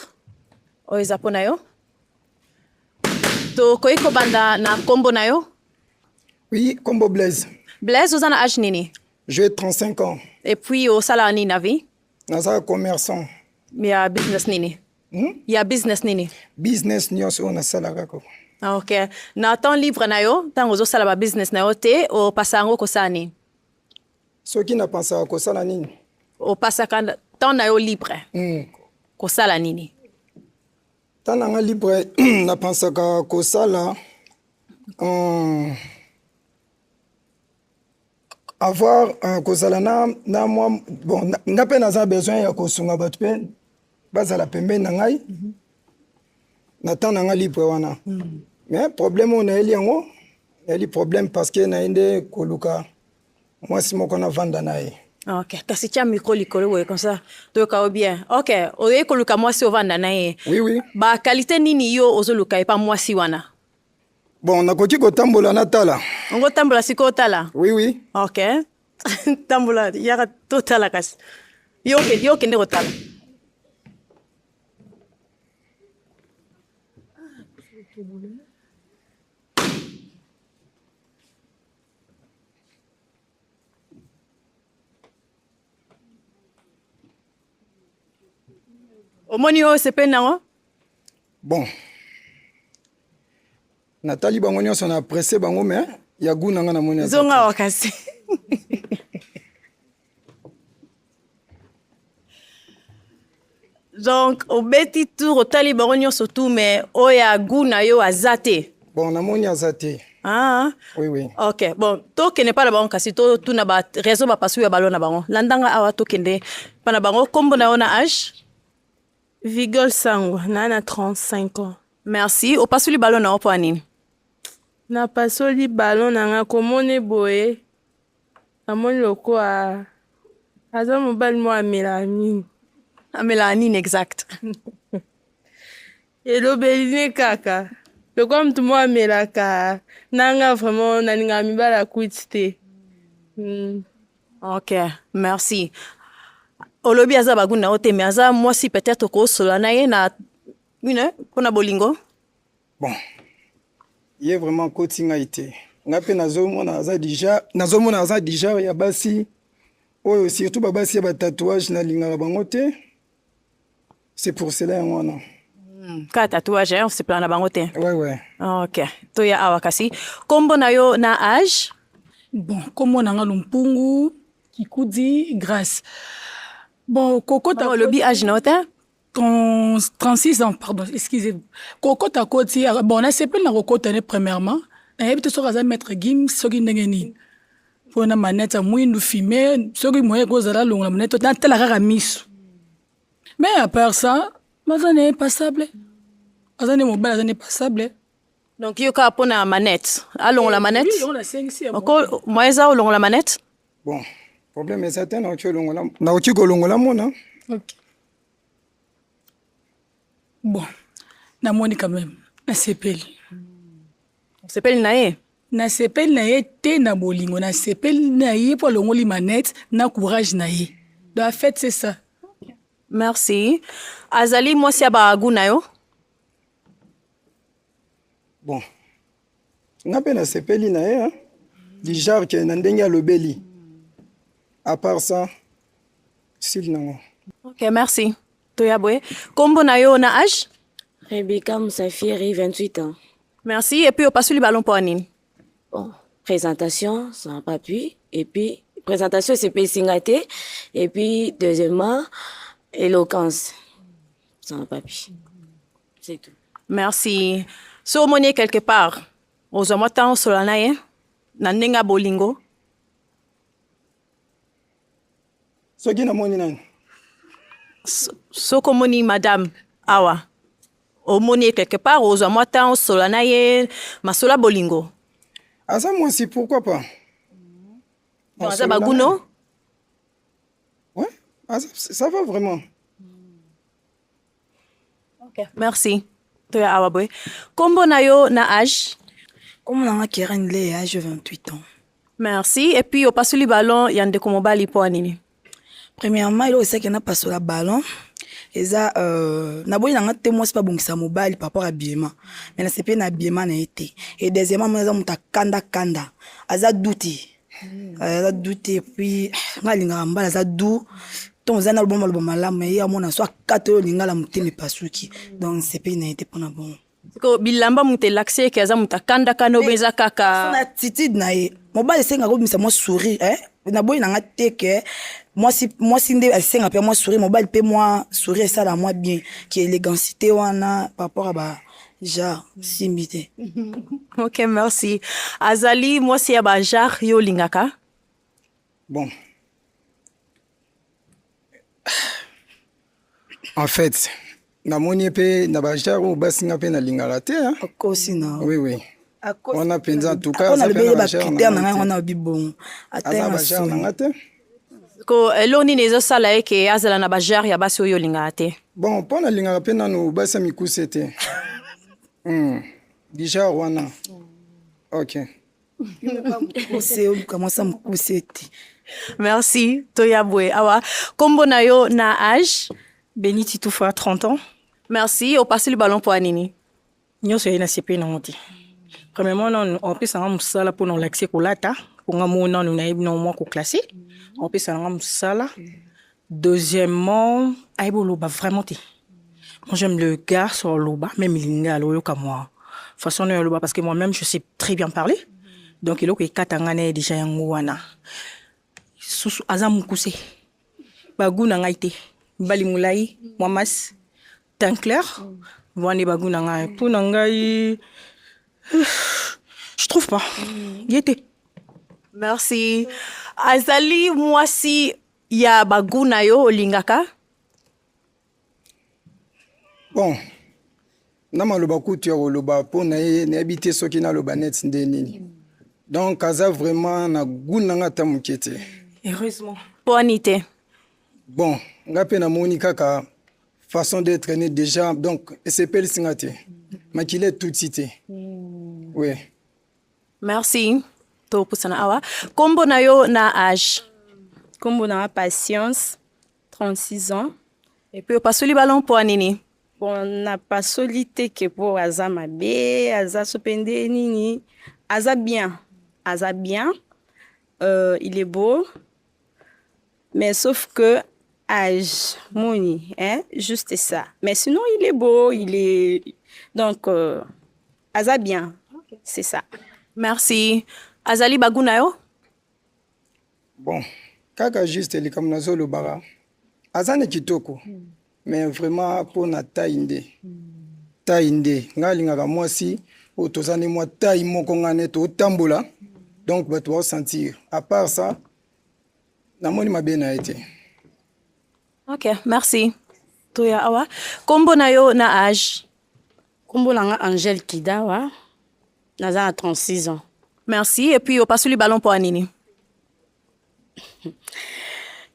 Oeza po na yo. To koiko banda na kombo na yo. Oui, Combo Blaise. Blaise, vous en âge nini? J'ai 35 ans. Et puis au salaire ni navi? Naza commerçant. Il y a business nini? Il y a business nini? Business nyonso na salaka ko. Ok. Na temps libre na yo, tango zo sala ba business na yo te, o pasango kosani? Soki na pensa ko sala nini? O pasaka temps na yo libre. Kosala nini? Tana nga libre na pensa ko sala avoir kozala na moi bon nga pe naza besoin ya kosunga bato pe bazala pembeni na ngai na temps na nga libre wana mais problème on a yango eli problème parce que na ende koluka mwasi moko na vanda na ye. Ok, kasi tia micro likolo we comme ça toyoka o bien. Ok, oye koluka mwasi ovanda na ye. Oui. Ba qualité nini yo ozoluka e pa mwasi wana? Bon, nakoki kotambola na tala. Ongo tambola siko tala? Oui. Ok. Tambola yaka to tala kasi. Yo kende ko tala. Omoni yo sepe nango? Bon. Nathalie bango nyonso na pressé bango mais ya gu nanga na moni. Zonga wakasi. Donc obeti tour otali bango nyonso tout mais oya gu na yo azate. Bon na moni azate. Ah. Oui. Ok, bon, to kende pa na bango kasi to na ba réseau ba pasu ya balo na bango. Landanga awa to kende pa na bango kombo na yo na âge? Vigol Sangwa, nana 35 ans. Merci. O pasuli ballon na opo anini? Na pasoli ballon nanga komone boye. Amoni loko a aza mobali mo amelanine. Amelanine exact. Elobeli kaka. Loko mtu mo amelaka nanga vraiment naninga mibala kwitite. Ok, merci. Olobi aza baguna ote mais aza mwasi peut-être ko sola na ye na pona bolingo. Bon. Il est vraiment coaching été. Ngape nazomona aza déjà ya basi. Oyo surtout ba basi ya ba tatouage na linga bango te. C'est pour cela ngona. Ka tatouage on se plana bango te. Ouais. Ok. To ya awakasi. Kombo na yo na âge? Bon, kombo na nga Lumpungu Kikudi Grâce. Bon, Coco ta le bi âge note 36 ans, pardon, excusez-vous. Coco ta koti, bon, na sepe na Coco tane premièrement. Et puis to kaza mettre gim soki ndengeni. Pour na manette mwindu filmer, soki moye kozala longa manette na tela kaka misu. Mais à part ça, mazane est passable. Azane mobile azane passable. Donc yo ka pona manette. Allons la manette. Oui, on la 5 ici. Oko moyeza olongo la manette. Bon. Problème est certain na uchi kolongola mona. OK. Bon, na moni quand même. Na sepeli. Sepeli na ye. Na sepeli na ye te na bolingo, na sepeli na ye po longoli manette, na courage na ye. Donc en fait c'est ça. Merci. Azali mwasi abagu na yo. Bon. Ngape na sepeli na ye hein. Du genre que na ndenge lobeli. À part ça, c'est non. Ok, merci. Toyabwe. Kombo na yo na âge? Rebecca Moussafiri, 28 ans. Merci. Et puis, au passe le ballon pour Anine. Bon, présentation, sans papier. Et puis, présentation, c'est Pessingaté. Et puis, deuxièmement, éloquence, sans papier. C'est tout. Merci. Saumonier quelque part. ozwa mwa ntango osola na ye na ndenge ya bolingo. soki namoni nani Soko omoni madame awa omoni ye quelque part ozwa mwa ntango osola na ye masolo ya bolingo. aza mwasi pourquoi pas aza baguno. Ouais, ça va vraiment. Ok, merci. Toya awa boy. Kombo na yo na âge? Kombo na nga Keren Le, âge 28 ans. Merci. Et puis, au pasuli ballon, il y a un décomobali pour anini. Premièrement, il y a aussi un passe la ballon. Et ça, naboyi na nga témoin c'est pas bon que ça mobile par rapport à habillement. Mais na c'est pas un habillement na été. Et deuxièmement, moi ça muta kanda. Aza douti. Aza douti puis nga linga mbala aza dou. Ton zana bon malamu mais ya mona soit 4 linga la mutene pasuki. Donc c'est pas na été pour na bon. Ko bilamba mute l'accès que aza muta kanda obeza kaka. Son attitude na ye. Mobile senga ko misa mo sourire naboyi na nga te que moi si nde senga pe moi sourire mobile pe moi sourire ça la moi bien qui élégantité wana par rapport à ba genre simité. OK, merci. Azali moi si ya ba genre yo lingaka. Bon. En fait, namoni pe na ba genre ou basinga pe na lingala te hein. Aussi non. Oui. On a pensé en tout cas on a le ba critère na on a bibon. Attends ça na ngate. Ko eloni nezo sala eke azala na ba genre ya basi yo lingala te. Bon, pour na lingala pe na no basa mikusete. Déjà wana. OK. C'est comment ça mikusete. Merci Toyabwe. Awa kombo na yo na âge? Beniti Toufa 30 ans. Merci. Au passer le ballon pour Anini. Nous sommes na CP na moti. Premièrement, on peut s'en musala pour nous l'accès kolata. Pour nga mona nous naïb non moi ko classé. On peut s'en musala. Deuxièmement, aibo loba vraiment té. Moi j'aime le gars sur loba, même linga loyo comme moi. Façon de loba parce que moi-même je sais très bien parler. Donc il est que katangane déjà yangoana. Susu azam kuse. Bagu na ngaité. Bali mulai, mamas, teint clair. Wani bagu na ngai. Pour na ngai, je trouve pas. Y était. Merci. Azali mwasi ya bagu na yo olingaka? Bon. Nama loba kutu ya loba po na ye na habité soki na loba net ndenini. Donc aza vraiment na gu na nga ta mukete. Heureusement. Bonité. Bon, ngape na moni kaka façon d'être né déjà donc SPL singate. Makile tout cité. Oui. Merci. To pusana awa. Kombo na yo na âge? Kombo na patience 36 ans. Et puis pas soli ballon pour Anini. Bon, na pas solité que pour azama be, aza sopende nini. Aza bien. Il est beau. Mais sauf que âge, moni, juste ça. Mais sinon, il est beau, il est... Donc, aza bien, c'est ça. Merci. Azali baguna yo? Bon, kaka juste li comme nazo le bara. Azane kitoko. Mais vraiment pour na tainde. Tainde. Ngalinga ka mwasi o tozane mwa taille moko ngane to tambola. Donc ba tu vas sentir. À part ça, namoni mabe na été. OK, merci. Toya awa. Kombo na yo na âge? Kombo na nga Angèle Kidawa. Naza à 36 ans. Merci. Et puis, au passe le ballon pour Anini.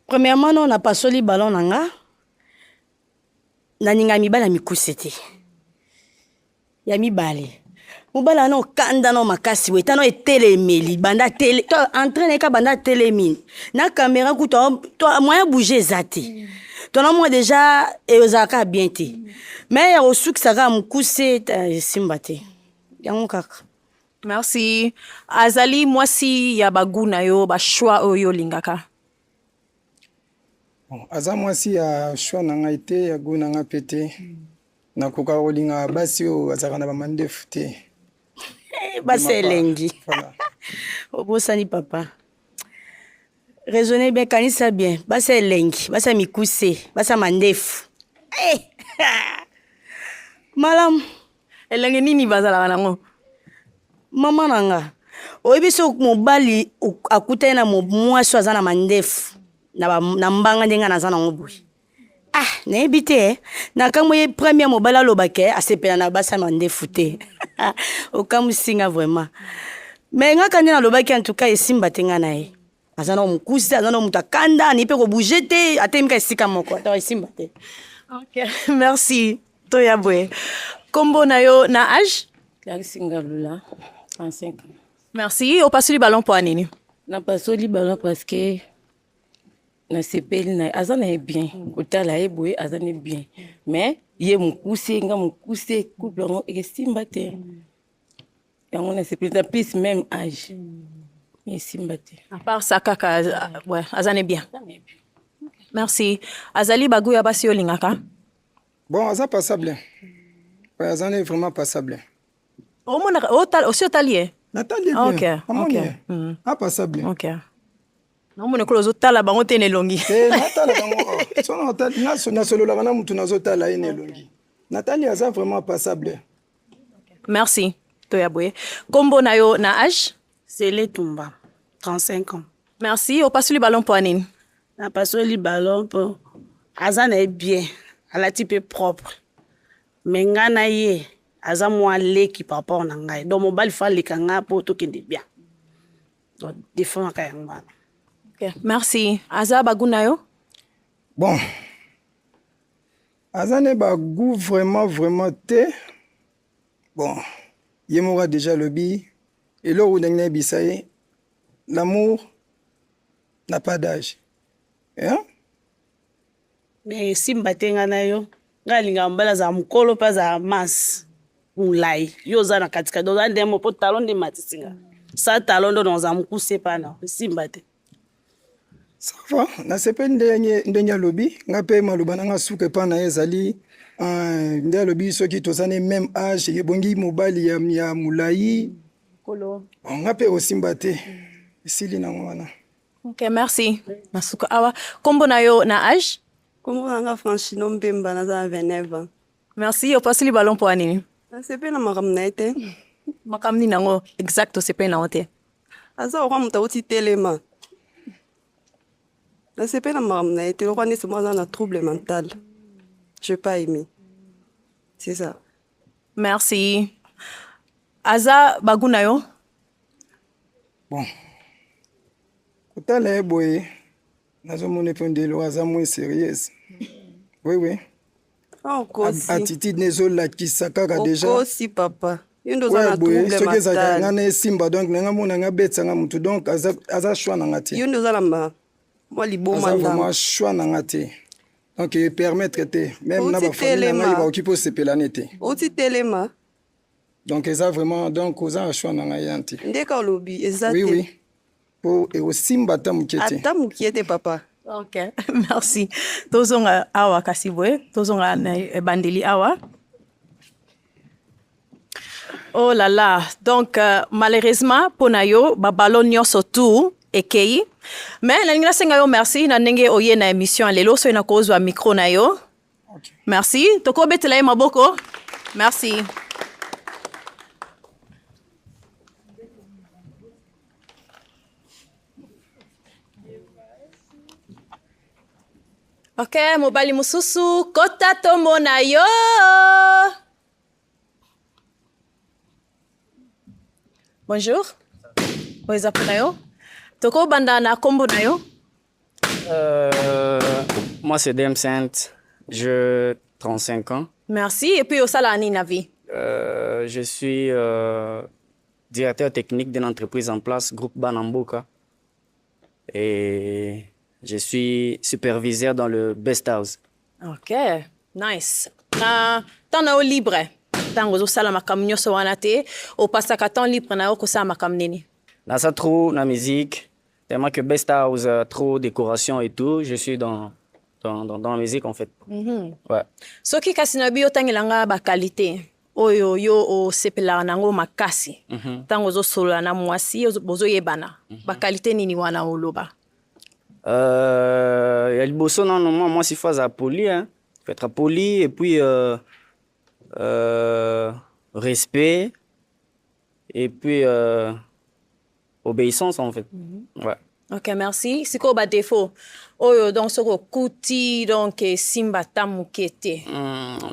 Premièrement, non, on a passé le ballon nanga. Naninga mibala mikusete. Ya mibale. Mobala no kanda no makasi we tano etelemeli banda tele to entraîner ka banda telemini na caméra ku to moyen bouger zati. Ton amour déjà ezaka bien té. Mais ya osuki saka mukuse simbate. Yango kaka. Merci. Azali mwasi ya baguna yo ba choix oyo lingaka. Bon, aza mwasi ya choix nanga été ya guna nga pété. Na koka rolinga basi o azaka na ba mandefu te. Basi lengi. Obosani papa. Raisonnez bien, kanisa bien. Basi lengi, basi mikuse, basi mandefu. Malam. Elenge nini bazala nango? mama nanga oyebi so mobali akutani na mwasi aza na mandefu na mbanga ndenge naza nango boye nayebi te nakambo ye premier mobali alobake asepela na basi ya mandefu te okamusinga vraiment mais nga kandi nalobaki en tout cas esimba te nga na ye aza na mokusi aza na moto akanda ani mpe kobouge te atemika esika moko ata esimba te. Ok, merci toya boye. Kombo na yo na âge? Clarisse Ngalula, 35 ans. Merci. Opasuli ballon po anini? Na pasoli ballon parce que na sepeli na aza na bien kotala ye boye aza na bien mais ye mokuse nga mokuse couple yango esimba te yango na sepeli na plus même âge esimba te. À part ça kaka ouais aza na bien. Merci. Azali baguya basi olingaka? Bon, aza passable. Ouais, aza na vraiment passable. Aussi otalié? Nathalie bien. Ok. Ah, passable. Ok. Non, mon école zotala bango te ne longi. Nathalie bango. Son Nathalie na solo la bana mutu na zotala ine longi. Nathalie aza vraiment passable. Merci. Toya boye. Kombo na yo na âge? C'est les Tumba, 35 ans. Merci. Opasuli ballon po anini? Na pasoli ballon po azana est bien, à la type propre. Mais ngana ye aza moi leki par rapport na ngai. Donc mon bal fa lekanga po to kende bien. Donc défend ka yanga. Ok, merci. Aza baguna yo? Bon. Aza ne bagou vraiment te. Bon, yemora déjà le bi et là où n'engné bisaye l'amour n'a pas d'âge. Hein? Mais simba tenga na yo ngalinga mbala za mukolo pa za mas mulai yo za na katika do za ndemo po talon de matisinga sa talon do za mukuse pana simba te. Ça va, na sepe ndenya lobi ngape maluba nga suke pana ezali ndenya lobi soki tozane même âge yebongi mobali ya mulai kolo ngape osimba te isili na ngwana. Ok, merci. Masuka awa. Kombo na yo na âge? Kombo na nga Franchino Mbemba na za 29 ans. Merci. Opasuli ballon po anini? Na sepe na makam na ete. Makam ni nango exact sepe na ote. Aza okwa muta uti telema. Na sepe na makam na ete okwa nesi mwa na trouble mental. Je n'ai pas aimé. C'est ça. Merci. Aza baguna yo? Bon. Kotala boye nazomona pe ndelo aza moins sérieuse. Oui. Attitude nezolakisa kaka déjà. Okosi papa. Yendo za na trouble mental. Soki ezaka nga na esimba donc nanga mona nga betsanga mutu donc aza choix nanga te. Yendo za na moi liboma ndanga. Aza vraiment choix nanga te. Donc permettre te même na ba famille nanga ba occuper sepelane te. Oti telema. Donc eza vraiment donc oza choix nanga yanti. Ndeka lobi ezate. Oui. Et aussi mbata mukete. Ata mukete papa. Ok, merci. Tozonga awa kasibwe, tozonga na bandeli awa. Oh là là, donc malheureusement ponayo babalon nyonso tout ekei. Mais na nginga senga yo merci na ndenge oye na émission lelo so ina kozwa micro na yo. Okay. Merci. Toko betela maboko. Merci. Ok, mobali mususu, kota tomona yo. Bonjour. Oeza pona yo. Toko banda na kombo na yo. Moi c'est Dame Sainte, je 35 ans. Merci. Et puis au salani na vie. Je suis directeur technique d'une entreprise en place, groupe Banamboka. Et je suis superviseur dans le Best House. Ok, nice. T'en es libre. T'en as aussi la makam nyoso wanate. Au pasaka temps libre na oko sa makam nini. Là ça trop la musique. Tellement que Best House trop décoration et tout. Je suis dans la musique en fait. Ouais. So ki kasina bi otangilanga ba qualité. Oyo yo o sepela nango makasi. Tango zo solo na mwasi bozo yebana. Ba qualité nini wana oloba. Il y a le bosso, non, moi, si faut être poli, hein. Faut être poli et puis respect et puis obéissance en fait. Ouais. Ok, merci. C'est quoi le défaut? Oh, donc, ce kuti, donc, simba tamukete.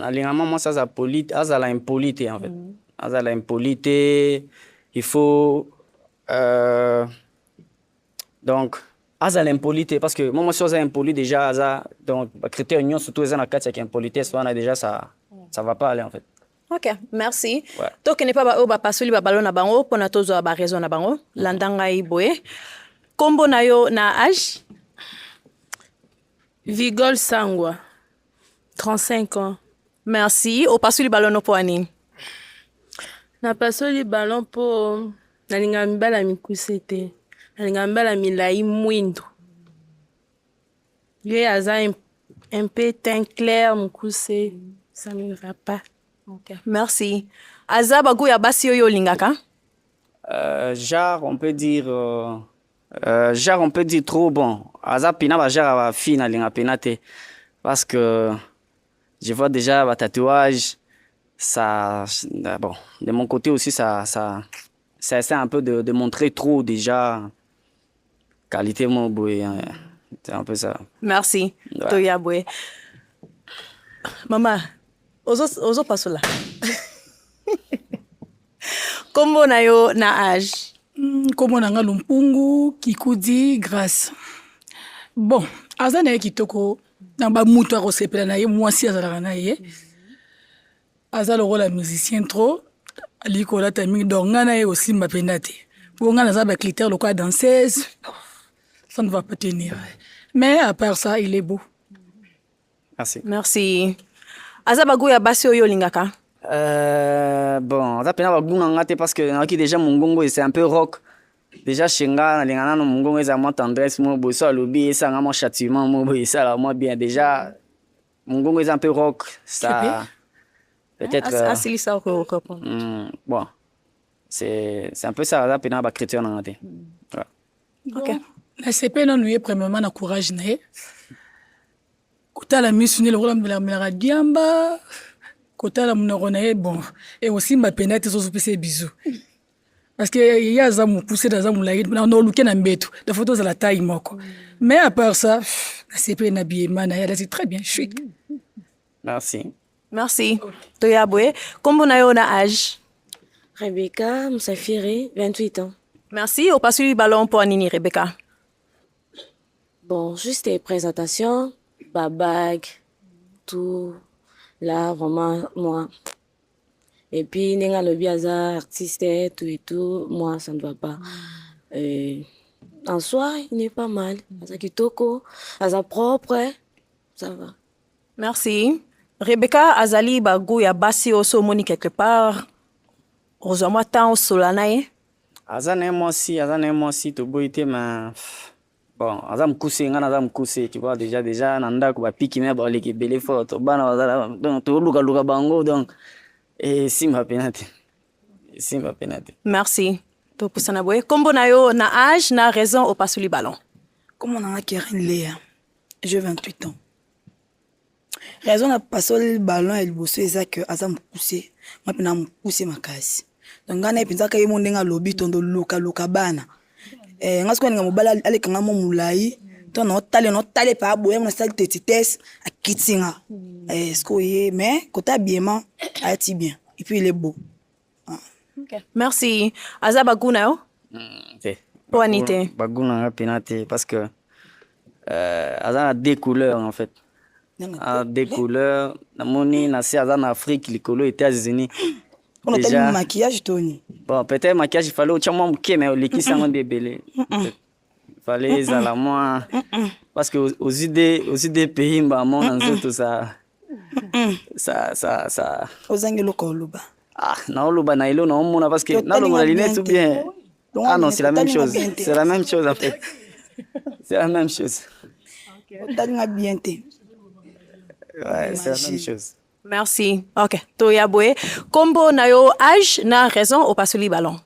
Alignement, moi, ça, ça la impolité en fait. Ça, la impolité, il faut. Donc, ça l'impolité, parce que moi, si on est impoli, déjà, ça, donc, critère union, surtout les ans qui impolité, soit déjà, ça va pas aller en fait. Ok, merci. Ouais. Donc, il n'est pas pasuli balon na bango, pour na tozo ba raison na bango, landanga iboe. Kombo na yo na âge? Vigol Sangwa, 35 ans. Merci. Au pasuli balon no po ani? Na pasoli balon po nalinga mibala mikuse te. Nalinga mibala milai mwindo. Lui aza un peu teint clair mukuse. Ça ne me va pas. Ok, merci. Aza bagu ya basi yo lingaka? Genre, on peut dire trop bon. Aza pina ba genre ba fille na linga penate parce que je vois déjà ba tatouage ça bon, de mon côté aussi ça essaie un peu de montrer trop déjà qualité mon boy, c'est un peu ça. Merci. Ouais. Toya boy. Maman, ozo pasola. Kombo na yo na âge? Kombo na nga Lumpungu Kikudi Grâce. Bon, aza na ye kitoko na ba mutu akosepela na ye mwasi azalaka na ye. Aza lokola musicien trop ali kolata mingi donc nga na ye osimba mpenza te. Po nga naza ba critère lokola danseuse. Ça ne va pas tenir. Mais à part ça, il est beau. Merci. Merci. Aza bagu ya basi oyo lingaka? Bon, aza pena bagu na nga te parce que naki déjà mongongo c'est un peu rock. Déjà chenga na lingana no mongongo eza moi tendresse mo boso alobi esa nga mo châtiment mo bo esa la moi bien déjà mongongo eza un peu rock ça peut-être asili ça ko bon c'est un peu ça aza pena ba chrétien na nga te. OK. La CP non lui premièrement na courage na ye. Kota la mission le rôle de la diamba. Kota la munoko na ye bon et aussi ma penate so pese bisous. Parce que il y a ça mu pousser dans ça mu la on luke na mbeto la photo za la taille moko. Mais à part ça, la CP na bien na ya c'est très bien chic. Merci. Merci. Toya boy, kombo na yo na âge? Rebecca Msafiri, 28 ans. Merci. Au passu ballon pour Nini Rebecca. Bon, juste les présentations, babag, tout, là, vraiment, moi. Et puis, Nenga Lobi Aza, artiste, tout et tout, moi, ça ne va pas. En soi, il n'est pas mal. Aza kitoko, Aza propre, ça va. Merci. Rebecca Azali Bagou ya basi oso moni quelque part. Rosamwa tan solanae. Aza na moi si to boité mais bon, aza mkuse ngana aza mkuse, tu vois déjà nanda ko ba piki me ba leki belé photo bana bazala donc to luka bango donc et simba penate. Merci. To pusana boy. Kombo na yo na âge na raison au pasuli ballon. Comme on a Keren Léa, j'ai 28 ans. Raison na pasoli ballon et le bosso eza que aza mkuse, moi pena mkuse makasi. Donc ngana epinza ka yemo ndenga lobi tondo luka bana. Ngasko nga mobala aleka nga mo mulai to no tale pa boye na salle de test akitinga. Sko ye mais kota biement ati bien et puis il est beau. OK. Merci. Aza baguna yo? Poanité. Baguna penate parce que aza a deux couleurs en fait. Des couleurs, namoni na si aza en Afrique, les couleurs États-Unis. On a tellement de maquillage, Tony. Bon, peut-être maquillage, il fallait au moins mais les qui sont débellés. Il fallait ça la moins. Parce que aux idées pays, bah, mon tout ça. Ça. Aux angles koluba. Ah, na oluba na ilo na omona parce que na longa linette ou bien. Ah non, c'est la même chose. C'est la même chose en fait. C'est la même chose. Bien. Ouais, c'est la même chose. Merci. OK. Toya boy. Kombo na yo âge na raison au pasoli ballon.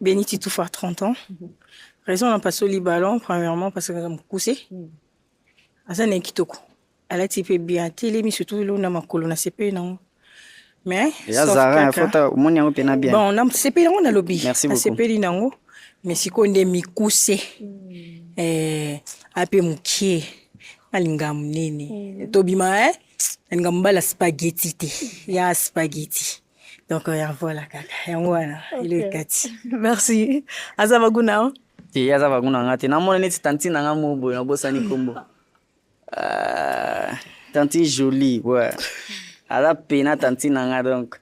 Beniti Toufa, 30 ans. Raison na pasoli ballon premièrement parce que me coussé. Asa na kitoko. Ala type bien télé mais surtout lo na makolo na CP non. Mais ya Zara fota umoni yango pena bien. Bon, na sepeli yango na lobi. Merci beaucoup. Sepeli nango. Mais siko nde mikuse. Ape mukie. Alinga munene. Tobima alinga mbala spaghetti te. Ya spaghetti. Donc voilà kaka. Yango wana ile kati. Merci. Aza baguna. Ti ya za baguna ngati. Na mona neti tanti na ngamo boy na bosani kombo. Tanti jolie, ouais. Ala pena tanti na nga donc.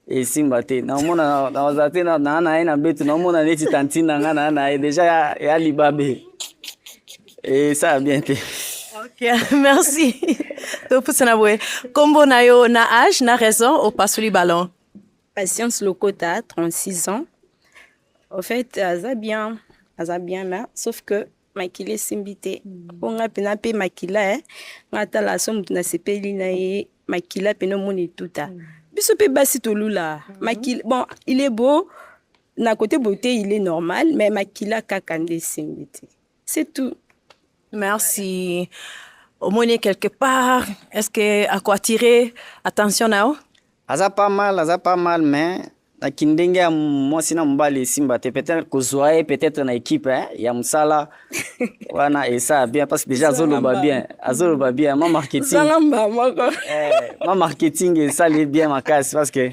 Et simba te. Na mona na wazate na betu na mona neti tanti na nga na déjà ya libabe. Et ça a bien été. Ok, merci. Kombo na yo na âge, na raison, au pasuli ballon. Patience Lokota, 36 ans. En fait, aza bien, mais sauf que makile simbité. On a penape makila, ngata la somme na sepeli na ye, makila peno moni tuta. Biso pe basi tolula. Makila, bon, il est beau, na côté beauté, il est normal, mais makila kakande simbité. C'est tout. Merci. Au moins quelque part, est-ce que à quoi tirer attention now? Aza pas mal, mais na kindenge ya mwasi na mbali simba te peut-être kozwaye peut-être na équipe ya msala wana et ça bien parce que déjà azoloba bien ma marketing ma marketing et ça les bien ma casse parce que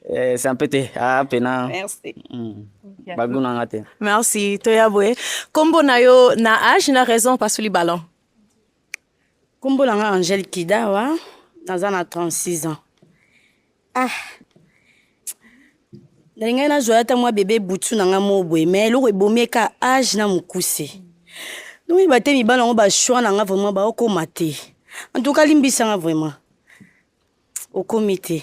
c'est un peu pena. Merci. Baguna ngate. Merci toyabwe. Kombo na yo na âge na raison pasuli ballon. Kombo langa Angèle Kidawa, naza na 36 ans. Nalinga na joya ta mwa bébé butu nanga mobwe mais loko ebomeka âge na mukuse. Donc bate mi bana ngo ba choix nanga vraiment ba okomate. En tout cas limbisa nga vraiment. Au comité.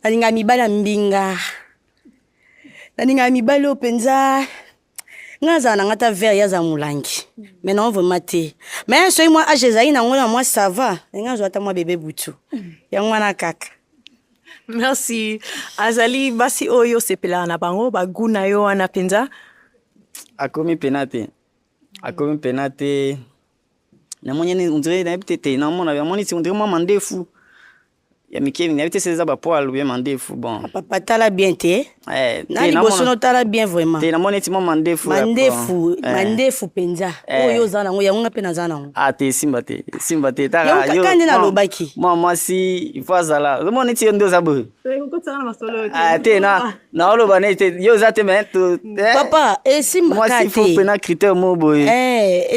Nalinga mi bana mbinga. Nalinga mi balo penza. Ngaza na ngata ver ya za mulangi. Mais non vraiment te. Mais soy moi âge ezai na ngona moi ça va. Nga joya ta mwa bébé butu. Ya ngwana kaka. Merci. Azali basi oyo sepela na bango baguna yo wana penza. Akomi penate. Na mwenye ni undire na bitete na mona ya moni ti undire mama ndefu. Ya mikemi na bitete za ba poil bien mandefu bon. Papa tala bien te. Na ni bosono tala bien vraiment. Te na moni ti mama ndefu. Mandefu penza. Oyo zana ngo ya nga pe na zana ngo. Te simba te ta yo. Kandi na lobaki. Mama si ifazala. Moni ti ndo zabo. Te na oloba ne te yo za te mais to. Papa simba ka te. Moi si faut pena critère mo boy.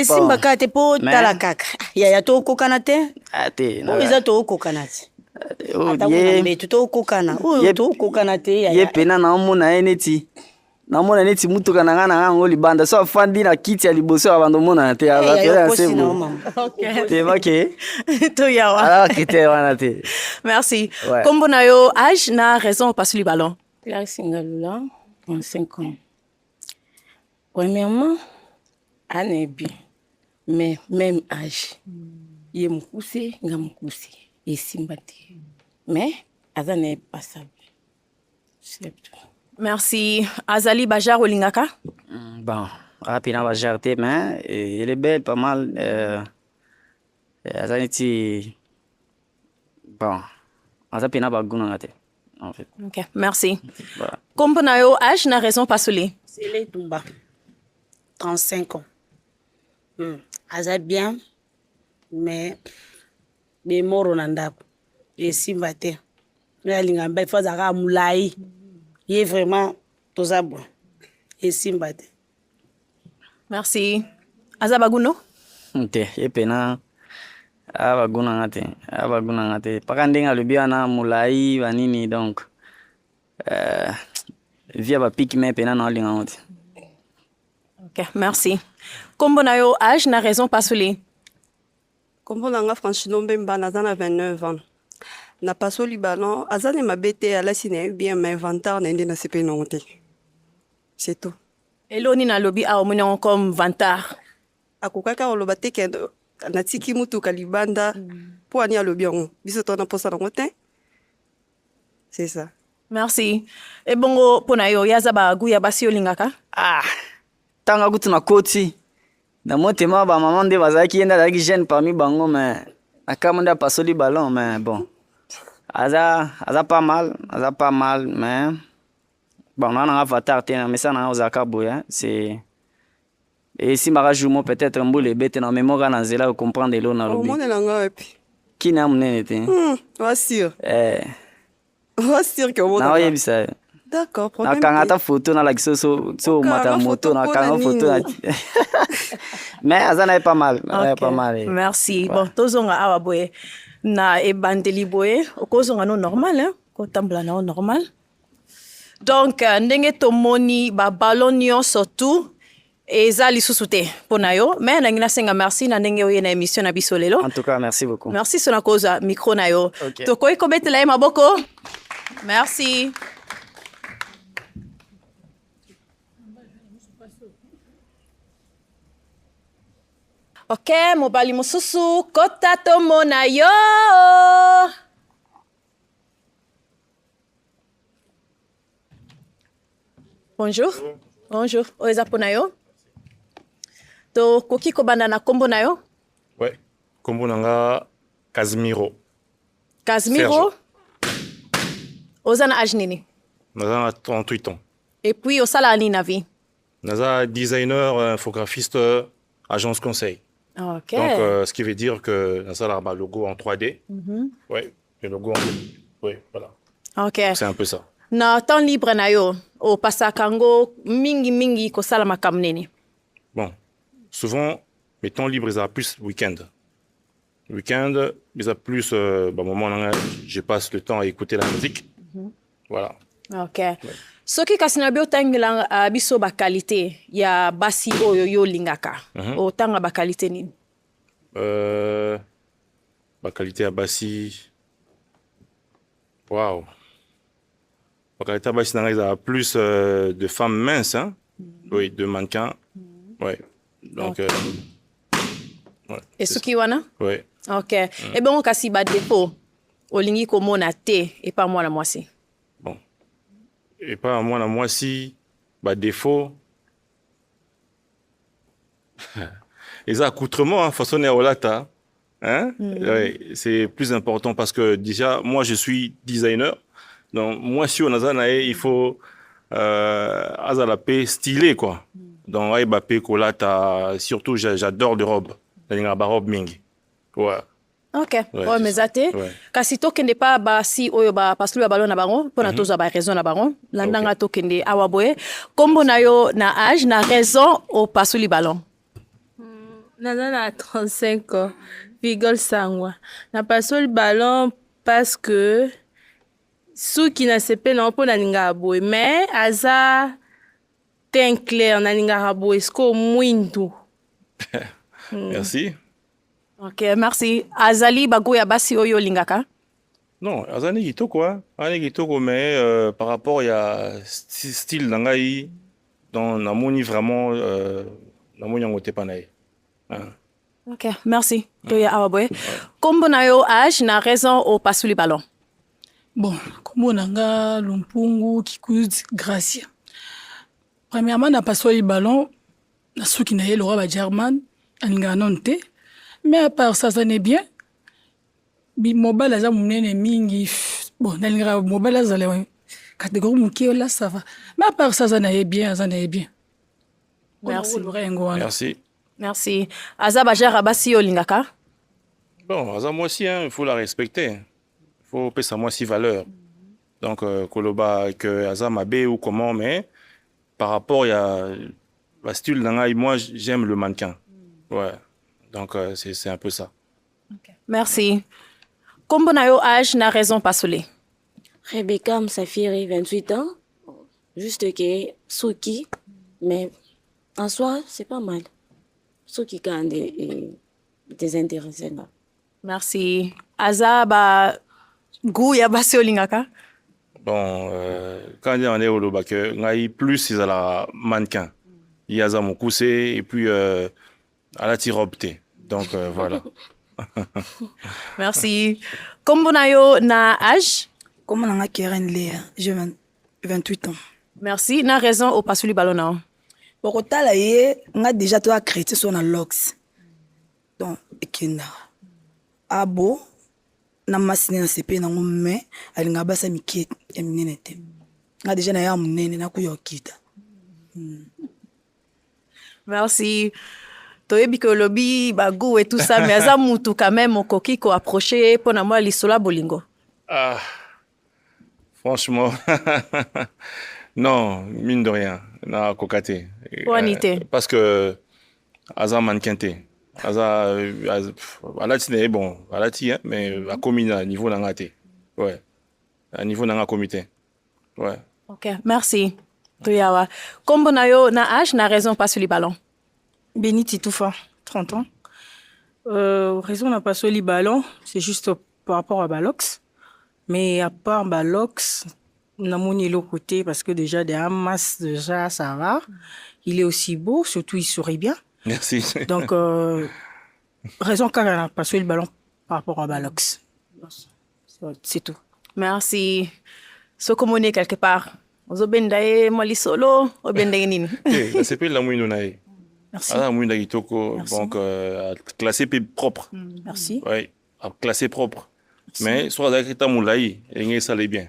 Simba ka te po tala kaka. Ya to kokana te. Te. O za to kokana te. Ye to kokana. O to kokana te ya. Ye pena na mona eneti. Na mona neti mutuka na ngana ngo libanda so afandi na kiti ya liboso abando mona te ya sebo. OK. Te make. To yawa. Alors critère wana te. Merci. Kombo na yo âge na raison pasuli ballon. Clarisse Ngalula, 35 ans. Premièrement, Anne est bien, mais même âge. Il est moussé, il est moussé. Il est sympathique. Mais, Azan n'est pas stable. C'est tout. Merci. Azali Bajar Olingaka? Bon, rapidement Bajar, mais elle est belle, pas mal. Azaniti. Bon, Azapina Baguna ngate. En fait. Ok, merci. Voilà. Comme na yo âge na raison pasuli. C'est les Tumba. 35 ans. Aza bien, mais des morts en andako. Et simbate. Mais l'ingamba il faut zara mulai. Il est vraiment tout ça bon. Et simbate. Merci. Aza baguno? Te, yepena. Abaguna ngate. Pakandenga lubiana mulai vanini donc. Via ba pique mais pena na linga ngoti. OK, merci. Kombo na yo âge na raison pasuli. Kombo na nga Franchino Mbemba naza na 29 ans. Na pasoli ballon azane mabete ala sine bien mais vantar na ndena sepe nonte. C'est tout. Eloni na lobi a omoni comme vantar. Akokaka oloba te kendo na tiki mutu kalibanda po ani alobi on. Biso to na posa ngote. C'est ça. Merci. Et bongo pona yo yaza ba guya basi olingaka? Tanga kutu na koti. Na motema ba maman de bazaki yenda daki jeune parmi bango mais akamanda pasoli ballon mais bon. aza pas mal, mais bon, on a un avatar, mais ça, on a un boya, c'est. Et si ma joue peut-être un boule bête, mais moi, on a zéla comprendre l'eau dans le Au monde, il a qui n'a mon été. Sûr. Sûr que au monde. Non, ça. D'accord, problème. Quand on a photo dans la so mata moto na quand photo na. Mais ça n'est pas mal, pas mal. Merci. Bon, tozonga awa boye na ebandeli boye, okozonga no normal hein, ko tambla na normal. Donc ndenge tomoni ba ballon nyonso tout eza lisusu te mpona yo, mais nangi nasenga merci na ndenge oye na émission na biso lelo. En tout cas, merci beaucoup. Merci sona koza micro na yo. Tokoki kobetela ye maboko. Merci. Ok, mobali mosusu, kota tomona yo. Bonjour. Bonjour. Oeza pona yo. To koki kobanda na kombo na yo? Ouais. Kombo nanga Casimiro. Casimiro? Oza na âge nini? Naza na 38 ans. Et puis osala nini na vie? Naza designer, infographiste, agence conseil. Ok. Donc, ce qui veut dire que ça a un logo en 3D. Oui, le logo en 3D. Oui, voilà. Ok. C'est un peu ça. Na temps libre na yo, o pasakango mingi ko sala makam nini? Bon, souvent, mes temps libres, ils ont plus week-end. Week-end, ils ont plus, moment où je passe le temps à écouter la musique. Voilà. Ok. Soki kasi na bio tangela biso ba qualité ya basi oyo yo lingaka. O tanga ba qualité nini? Ba qualité ya basi. Waouh. Ba qualité ya basi il y a plus de femmes minces hein. Oui, de mannequins. Ouais. Donc ouais. Et soki wana? Ouais. Ok. Et bon kasi ba défaut olingi komona te et pas moi la moisi. Et pas moi si bah défaut les accoutrements façon néolata hein ouais, c'est plus important parce que déjà moi je suis designer donc moi si on a ça il faut azalapé stylé quoi donc ay bapé colata surtout j'adore de robes la robe mingi ouais. Ok, ouais, mais zate. Kasi tokende pa basi oyo ba paslu ya balon na bango, pona toza ba raison na bango. Landanga tokende awaboye. Kombo na yo na âge na raison au pasuli balon. Naza na 35 ans. Vigol sangwa. Na pasuli balon parce que suki na sepe na po na linga aboye, mais aza teint clair na linga aboye sko mwindu. Merci. Ok, merci. Azali bago ya basi oyo lingaka? Non, azali kitoko hein. Azali kitoko mais par rapport à style nangai dans namoni vraiment namoni ngote panaye. Ok, merci. Toya awaboy. Kombo na yo âge na raison au pasuli ballon. Bon, kombo nanga Lumpungu Kikuzi Gracia. Premièrement na pasuli ballon na suki na ye le roi ba German alinga nonte. Mais à part ça, ça n'est bien. Mobile aza munene mingi. Bon, nalinga mobile aza le catégorie muki là ça va. Mais à part ça, ça n'est bien, ça n'est bien. Merci. Merci. Merci. Aza bajara basi yo lingaka? Bon, aza moi aussi hein, il faut la respecter. Il faut payer sa moi si valeur. Donc koloba que aza mabe ou comment mais par rapport à la style nangai moi j'aime le mannequin. Ouais. Donc, c'est un peu ça. Okay. Merci. Kombo na yo âge na raison pasole? Rebecca Msafiri, 28 ans. Juste que Souki, mais en soi, c'est pas mal. Souki quand des intéressés. Merci. Aza ba goût ya basi olingaka? Bon, quand on est au Lobac, on a plus ils la mannequin. Il y a mon coussé et puis à la tiropte. Donc voilà. Merci. Kombo na yo na âge? Comment on a Keren Léa? J'ai 28 ans. Merci. Na raison au pasuli balona. Pour tala ye, on a déjà toi créé sur la lox. Donc ekenda. Abo na masine na sepe nango me alinga basa mike ya minene te nga deja na ya munene nakuya okita. Merci. Toyebi ke olobi bagou et tout ça, mais aza mutu quand même okoki ko approcher pona moi lisola bolingo. Ah, franchement, non, mine de rien, na kokate. Wanité. Parce que aza mannequin te. Aza alati ne bon, alati hein, mais à commune à niveau nanga te. Ouais. À niveau nanga comité. Ouais. OK, merci. Toyawa. Kombo na yo na âge na raison pas sur le ballon. Beniti Toufa, 30 ans. Raison n'a pas sur le ballon, c'est juste par rapport à Balox. Mais à part Balox, n'a mon l'autre côté parce que déjà des Hamas, déjà ça va. Il est aussi beau, surtout il sourit bien. Merci. Donc, raison car n'a pas sur le ballon par rapport à Balox. C'est tout. Merci. So communier quelque part. Ozo bendaye mali solo, o bendaye nini. Eh, c'est pas la mouino nae. Merci. Ah, mouino kitoko, donc classé propre. Merci. Oui, classé propre. Merci. Mais soit avec ta moulaï, et ça l'est bien.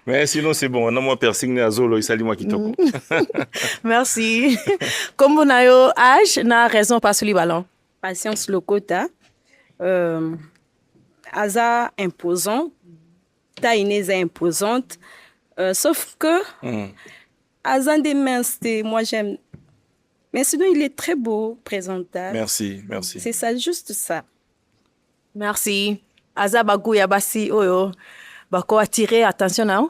Mais sinon c'est bon, on a moi piercing à Zolo, il s'allie moi kitoko. Merci. Comme vous n'avez âge, n'a raison pas sur le ballon. Patience Lokota. Aza imposant. Taïneza imposante. Sauf que Azan des minces, moi j'aime. Mais sinon, il est très beau, présentable. Merci, merci. C'est ça, juste ça. Merci. Aza bagou ya basi oyo. Bako attirer attention na.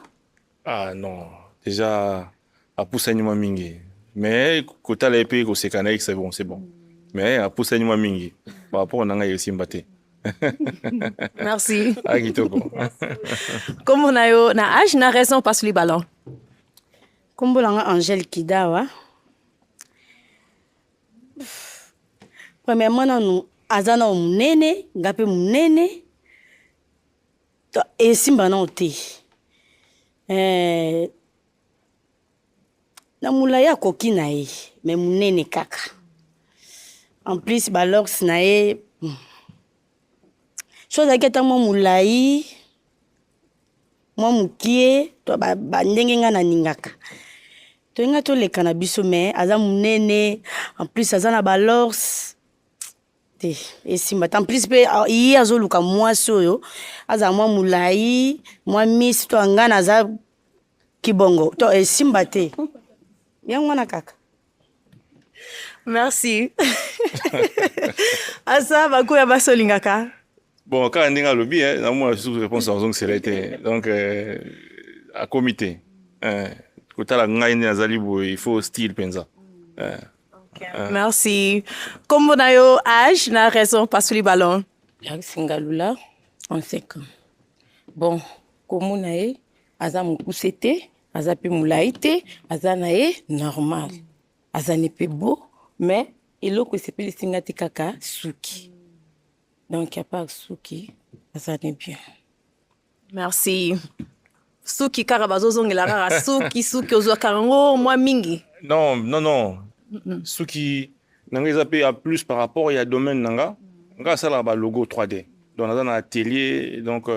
Ah non, déjà à pousser moi mingi. Mais quand tu as l'épée, c'est bon, c'est bon. Mais à pousser moi mingi. Par rapport à nanga aussi mbaté. Merci. Ah, comme on a eu na âge na raison pas sur le ballon. Comme bolanga Angèle Kidawa. Premièrement nous azana munene, ngape munene. Et simba na ote. Na mulaya koki na ye, mais munene kaka. En plus balox na ye chose à keta mo mulai mo mukie to ba ndenge nga na ningaka to nga to le cannabis mais aza munene en plus aza na balors te et simba en plus pe yi azoluka mwasi oyo aza mo mulai mo miss to nga na za kibongo to e simba te bien ngwana kaka. Merci. Asa baku ya basolingaka. Bon, quand on est à lobby, moi, je réponse en c'est l'été. Donc, à comité. Quand la ngaine azalibo, il faut style penza. Merci. Comme on a eu âge, na raison pas sur le ballon. Singalula, on sait que. Bon, comme on a eu, aza moukousete, aza pe moulaïte, aza nae normal. Aza n'est pas beau, mais il a que c'est plus singati kaka suki. Donc, il n'y a pas Suki, ça n'est bien. Merci. Suki karabazo zongela rara Suki ozo karango moi mingi. Non. Suki nanga zappé à plus par rapport à domaine nanga. Nanga ça là ba logo 3D. Donc dans un atelier donc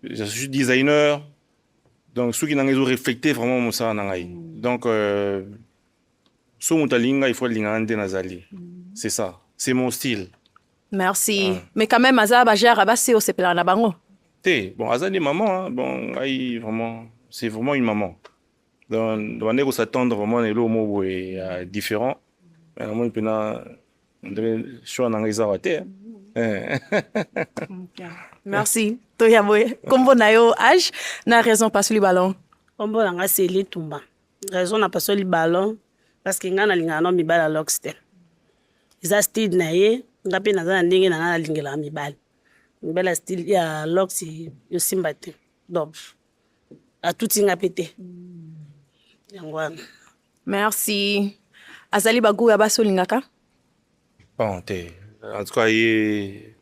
je suis designer. Donc Suki nanga zo refléter vraiment mon ça nanga. Donc so mutalinga il faut linga ande nazali. C'est ça. C'est mon style. Merci. Mais quand même, Aza Bajar Abassi au Sepela Nabango. Bon, Aza des mamans, hein. Bon, vraiment, c'est vraiment une maman. Donc, on est s'attendre vraiment les mots différents. Mais on peut pas choisir dans les arrêtés. Merci. Toyaboy. Comme vous n'avez âge, n'a raison pas sur le ballon. Comme vous n'avez c'est les tombants. Raison n'a pas sur le ballon parce qu'il y a un homme qui bat la loxte. Ils ont style naïe. Ngapi na ndenge na lingela mibali mbela style ya lox yo simbate donc a tout ngapete yangwana. Merci. Azali bagou ya basolingaka. Bon en tout cas il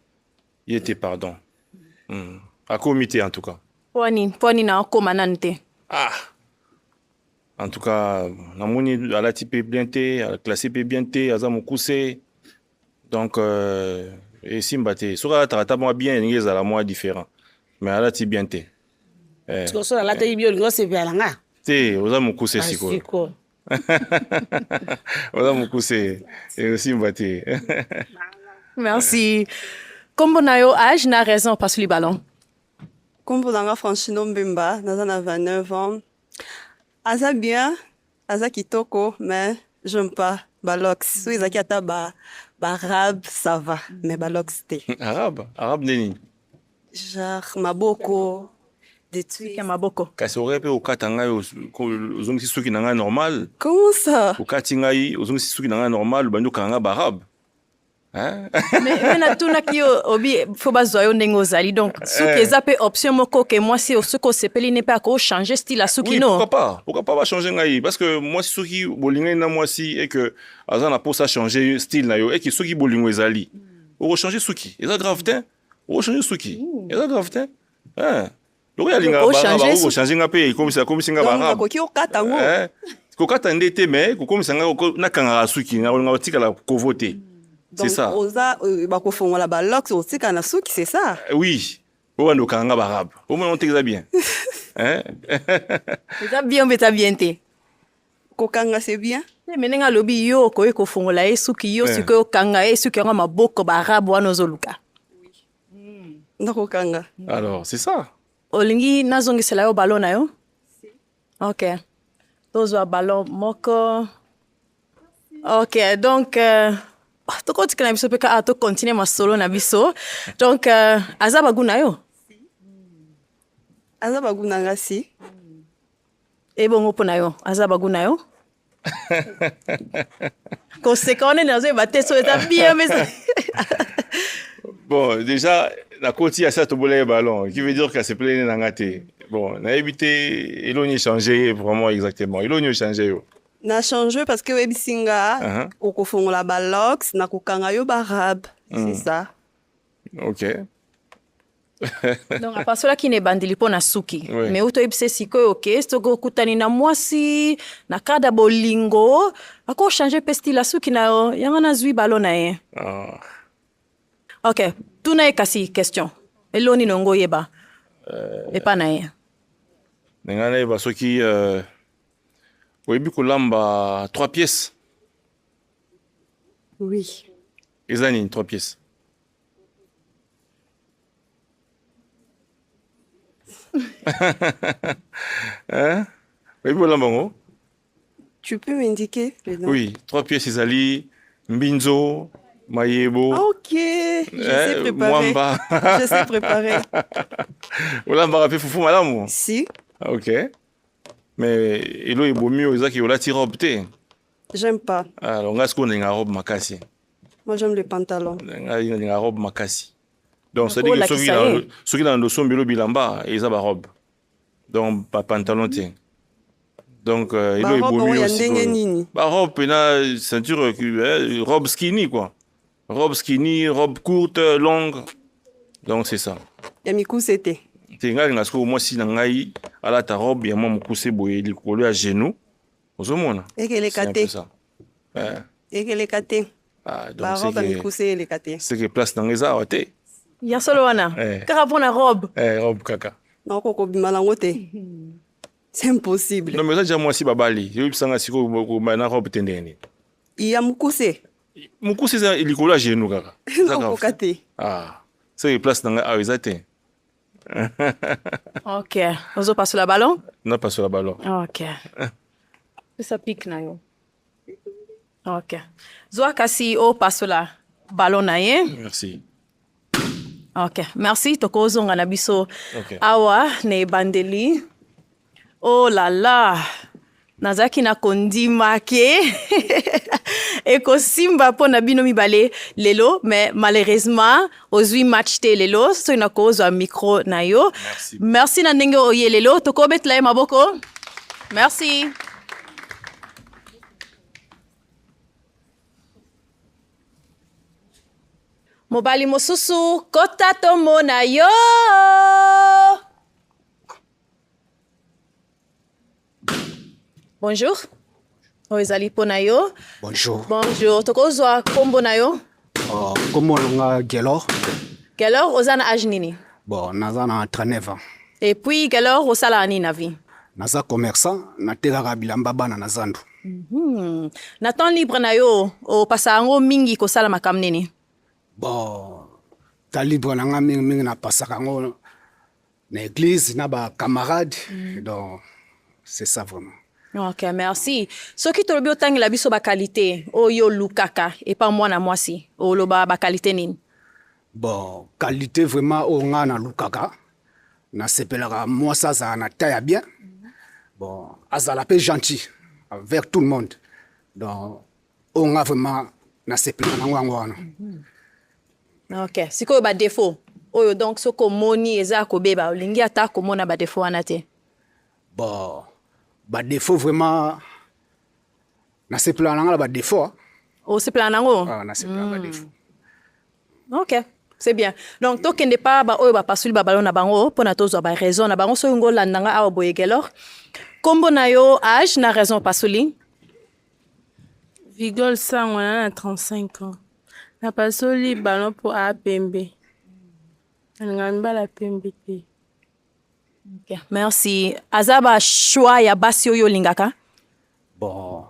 était pardon à comité en tout cas poni na komanante. En tout cas namoni ala type bien té ala classé bien té aza mokuse. Donc, esimba te soki alataka mwa bien elingi ezala mwa différent mais alati bien te soki alataki bien olingi osepela nga te oza mokuse sikoyo oza mokuse esimba te. Merci. Kombo na yo âge na raison passe le ballon. Kombo nanga Franchino Mbemba, naza na 29 ans. Aza bien, aza kitoko, mais j'aime pas balox. So ezaki ata arabe, ça va, mais balox te. Arabe nini? Genre maboko, des trucs à maboko. Kasi ore pe okata ngai ozongisi suki na ngai normal. Comment ça? Okati ngai ozongisi suki na ngai normal bandi okanga barabe. Mais na tuna ki obi faut bazwa yo ndenge ozali donc suki eza pe option moko ke moi si suki osepeli ne pas ko changer style à suki non. Pourquoi pas changer ngai parce que moi si suki bolinga na moi si et que azana pour ça changer style na yo et que suki bolingo ezali. O changer suki. Eza grave te. O changer suki. Eza grave te. Donc ya linga ba o changer nga pe comme ça nga ba. Donc ko okata ngo. Kokata ndete mais ko comme ça nga na kanga suki na nga otika la kovoter. C'est ça. Donc, oza bakofongola balox otika na suki, c'est ça? Oui. On a kanga barabe. Au moins on t'examine bien. Hein? Eza bien beta bien te. Kokanga c'est bien. Mais nenga lobi yo ko ekofongola suki yo suki okanga suki nga maboko barabe wana ozoluka. Oui. Ndako kanga. Alors, c'est ça. Olingi nazongisela yo ballon na yo? Si. OK. Tozwa ballon moko. OK, donc to continue na biso pe ka to continue ma solo na biso. Donc aza baguna yo? Si. Aza baguna nga si. E bongo pona yo, aza baguna yo? Ko se kone na zo ba te so eta bien mais bon, déjà la côté à ça to bolé ballon, qui veut dire que c'est plein na ngate. Bon, na évité eloni changer vraiment exactement. Eloni changer yo. Na changé parce que webisinga okofongola balox na kokanga yo barabe, c'est ça. OK. Donc apa sola ki ne bandili po na suki. Mais uto ebise sikoyo OK, stoko kutani na mwasi na kada bolingo, ako changer pesti la suki na yo, yanga na zui ballon na ye. OK, tuna e kasi question. Eloni nongo yeba. E pa na ye. Ngana yeba soki oui, kolamba 3 pièces. Oui. Ezani 3 pièces. Hein? Oui, kolamba. Tu peux m'indiquer les noms? Oui, 3 pièces ezali mbinzo, mayebo. OK, je sais préparer. Mwamba. Je sais préparer. Olamba rape fufu malamu. Si. OK. Mais elo ebomi ozaki olati robe te. J'aime pas. Alors ngas ko nga robe makasi. Moi j'aime les pantalons. Nga robe makasi. Donc ça dit que soki na ndo sombelo bilamba eza ba robe. Donc pas pantalon te. Donc elo ebomi aussi. Ba robe na ceinture robe skinny quoi. Robe skinny, robe courte, longue. Donc c'est ça. Ya mikuse te. Tenga ngasko moi si na ngai ala ta robe ya mo mukuse boye likolo ya genou ozomona ekele kate ça ekele kate donc robe mikuse le kate c'est que place dans eza ote ya solo wana kaka pona robe robe kaka na koko bimala ngote c'est impossible non mais ça déjà moi si babali yo bisanga siko ko na robe tendeni ya mukuse za likolo ya genou kaka na kate c'est que place dans eza te. OK. Ozo passe la ballon? Non, pas sur la ballon. OK. Ça pique na yo. OK. Zoa kasi o passe la ballon na ye. Merci. OK. Merci toko zonga na biso. Awa ne bandeli. Oh là là. Nazaki na kondima ke. Eko simba po na bino mibale lelo, mais malheureusement ozui match te lelo, so ina ko zo micro na yo. Merci na ndenge oye lelo, toko betla maboko. Merci. Mobali mosusu kota tomo na yo. Bonjour. Oezali po na yo. Bonjour. Bonjour. Toko zwa kombo na yo. Comme on a Gelor. Gelor, ozana âge nini? Bon, nazana 39 ans. Et puis, Gelor, osala ani na vie? Naza commerçant, natekaka bilamba bana na zandu. Na temps libre na yo, o pasango mingi kosala makam nini? Bon, ta libre na nga mingi na pasaka ngo na église, na ba camarades. Donc, c'est ça vraiment. Ok, merci. Ce qui te le bien la biso ba qualité, o yo lukaka, et pas moi na moi si, o lo ba qualité nini? Bon, qualité vraiment o nga na lukaka. Na sepelaka moi ça na taille bien. Bon, azala pe gentil avec tout le monde. Donc, on a vraiment na sepelaka na ngwana. Ok, siko ba défaut. Oyo donc soko moni eza ko beba, lingi ata ko mona ba défaut anate. Bon, ba défaut vraiment na sepelaka na ba défaut. O sepelaka nango? Ah, na sepelaka ba défaut. Ok. C'est bien. Donc, toi qui n'es pas oyo ba pasuli ba ballon na bango pour na tozo ba raison na bango so ngo landanga awa boye gelor. Kombo na yo âge na raison pasuli. Vigole sang on a 35 ans. Na pasuli ballon pour APMB. Ngamba la PMB. Ok. Merci. Azaba choix ya basi oyo lingaka. Bon.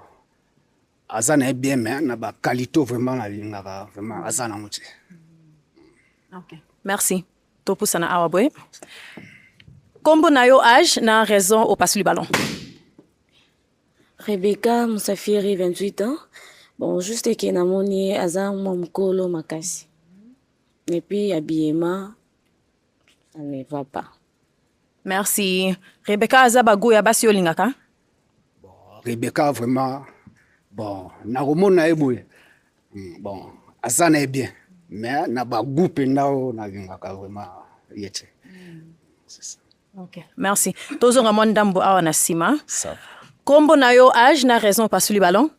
Azana est bien mais na ba qualité vraiment na lingaka vraiment azana muti. Ok. Merci. Topusana awaboy. Kombo na yo âge na raison au passe le ballon. Rebecca Moussafiri, 28 ans. Bon, juste que namoni aza mokolo makasi. Et puis habillement, ça ne va pas. Merci. Rebecca azaba go ya basi olingaka. Bon, Rebecca vraiment bon, na romona eboye. Bon, azana est bien. Mais na ba groupe nao na lingaka vraiment yete. C'est ça. OK. Merci. Tozonga mondambo awa na sima. Ça. Kombo na yo âge na raison pas sur le ballon.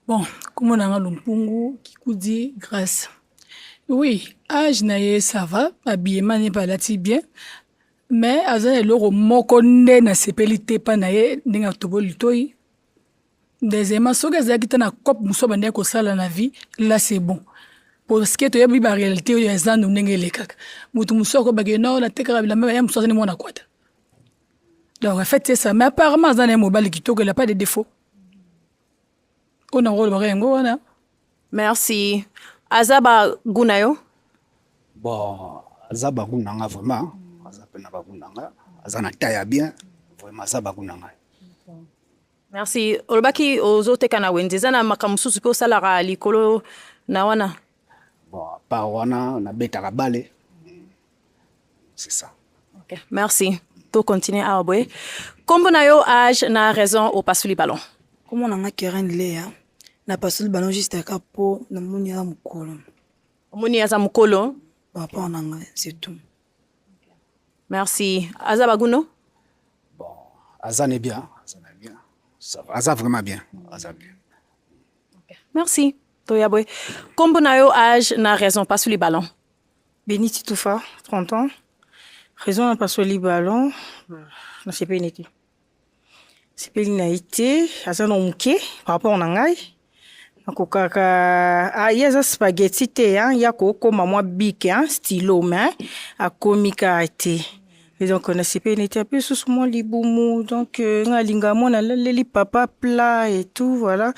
Bon, comme on a Lumpungu Kikoudi grâce. Oui, âge na ye ça va, habillement n'est pas là bien. Mais aza loro moko nde na sepelité pa na ye ndinga toboli toyi. Deuxièmement, soka za kita na cop muso bande ko sala na vie, là c'est bon. Parce que tu as la réalité, il y a des gens qui ont été là. Mutu musoko bageno na tekara bila même muso ni mona kwata. Donc en fait c'est ça, mais apparemment dans les mobile qui il n'a pas de défaut. On a rôle barengo wana. Merci. Azaba gunayo. Bon, azaba gunanga vraiment, azaba na gunanga, azana taille bien, vraiment azaba gunanga. Merci. Olbaki ozote kana wendeza na makamususu pe osalara likolo na wana. Bon, par wana na betaka bale. C'est ça. OK. Merci. To continuer à aboyer. Kombo na yo âge na raison au pasuli ballon. Comment on a Keren Léa na pasuli ballon juste à capo na moni ya mukolo. Moni ya mukolo. Papa on a c'est tout. Merci. Azabaguno? Bon, Azan est bien. Ça va, Azan vraiment bien. Azan bien. Okay. Merci. Toyaboy. Kombo na yo âge na raison pas sur les ballons. Beniti Toufa, 30 ans. Raison na pas sur les ballons. Na c'est pas été. C'est pas na été, Azan onké par rapport na ngai. Nakokaka yeza spaghetti te hein, ya ko koma mwa big hein, stylo mais a komika te. Et donc on a CP n'était un peu sous mon liboumou donc ngalinga mon a les papa plat et tout voilà.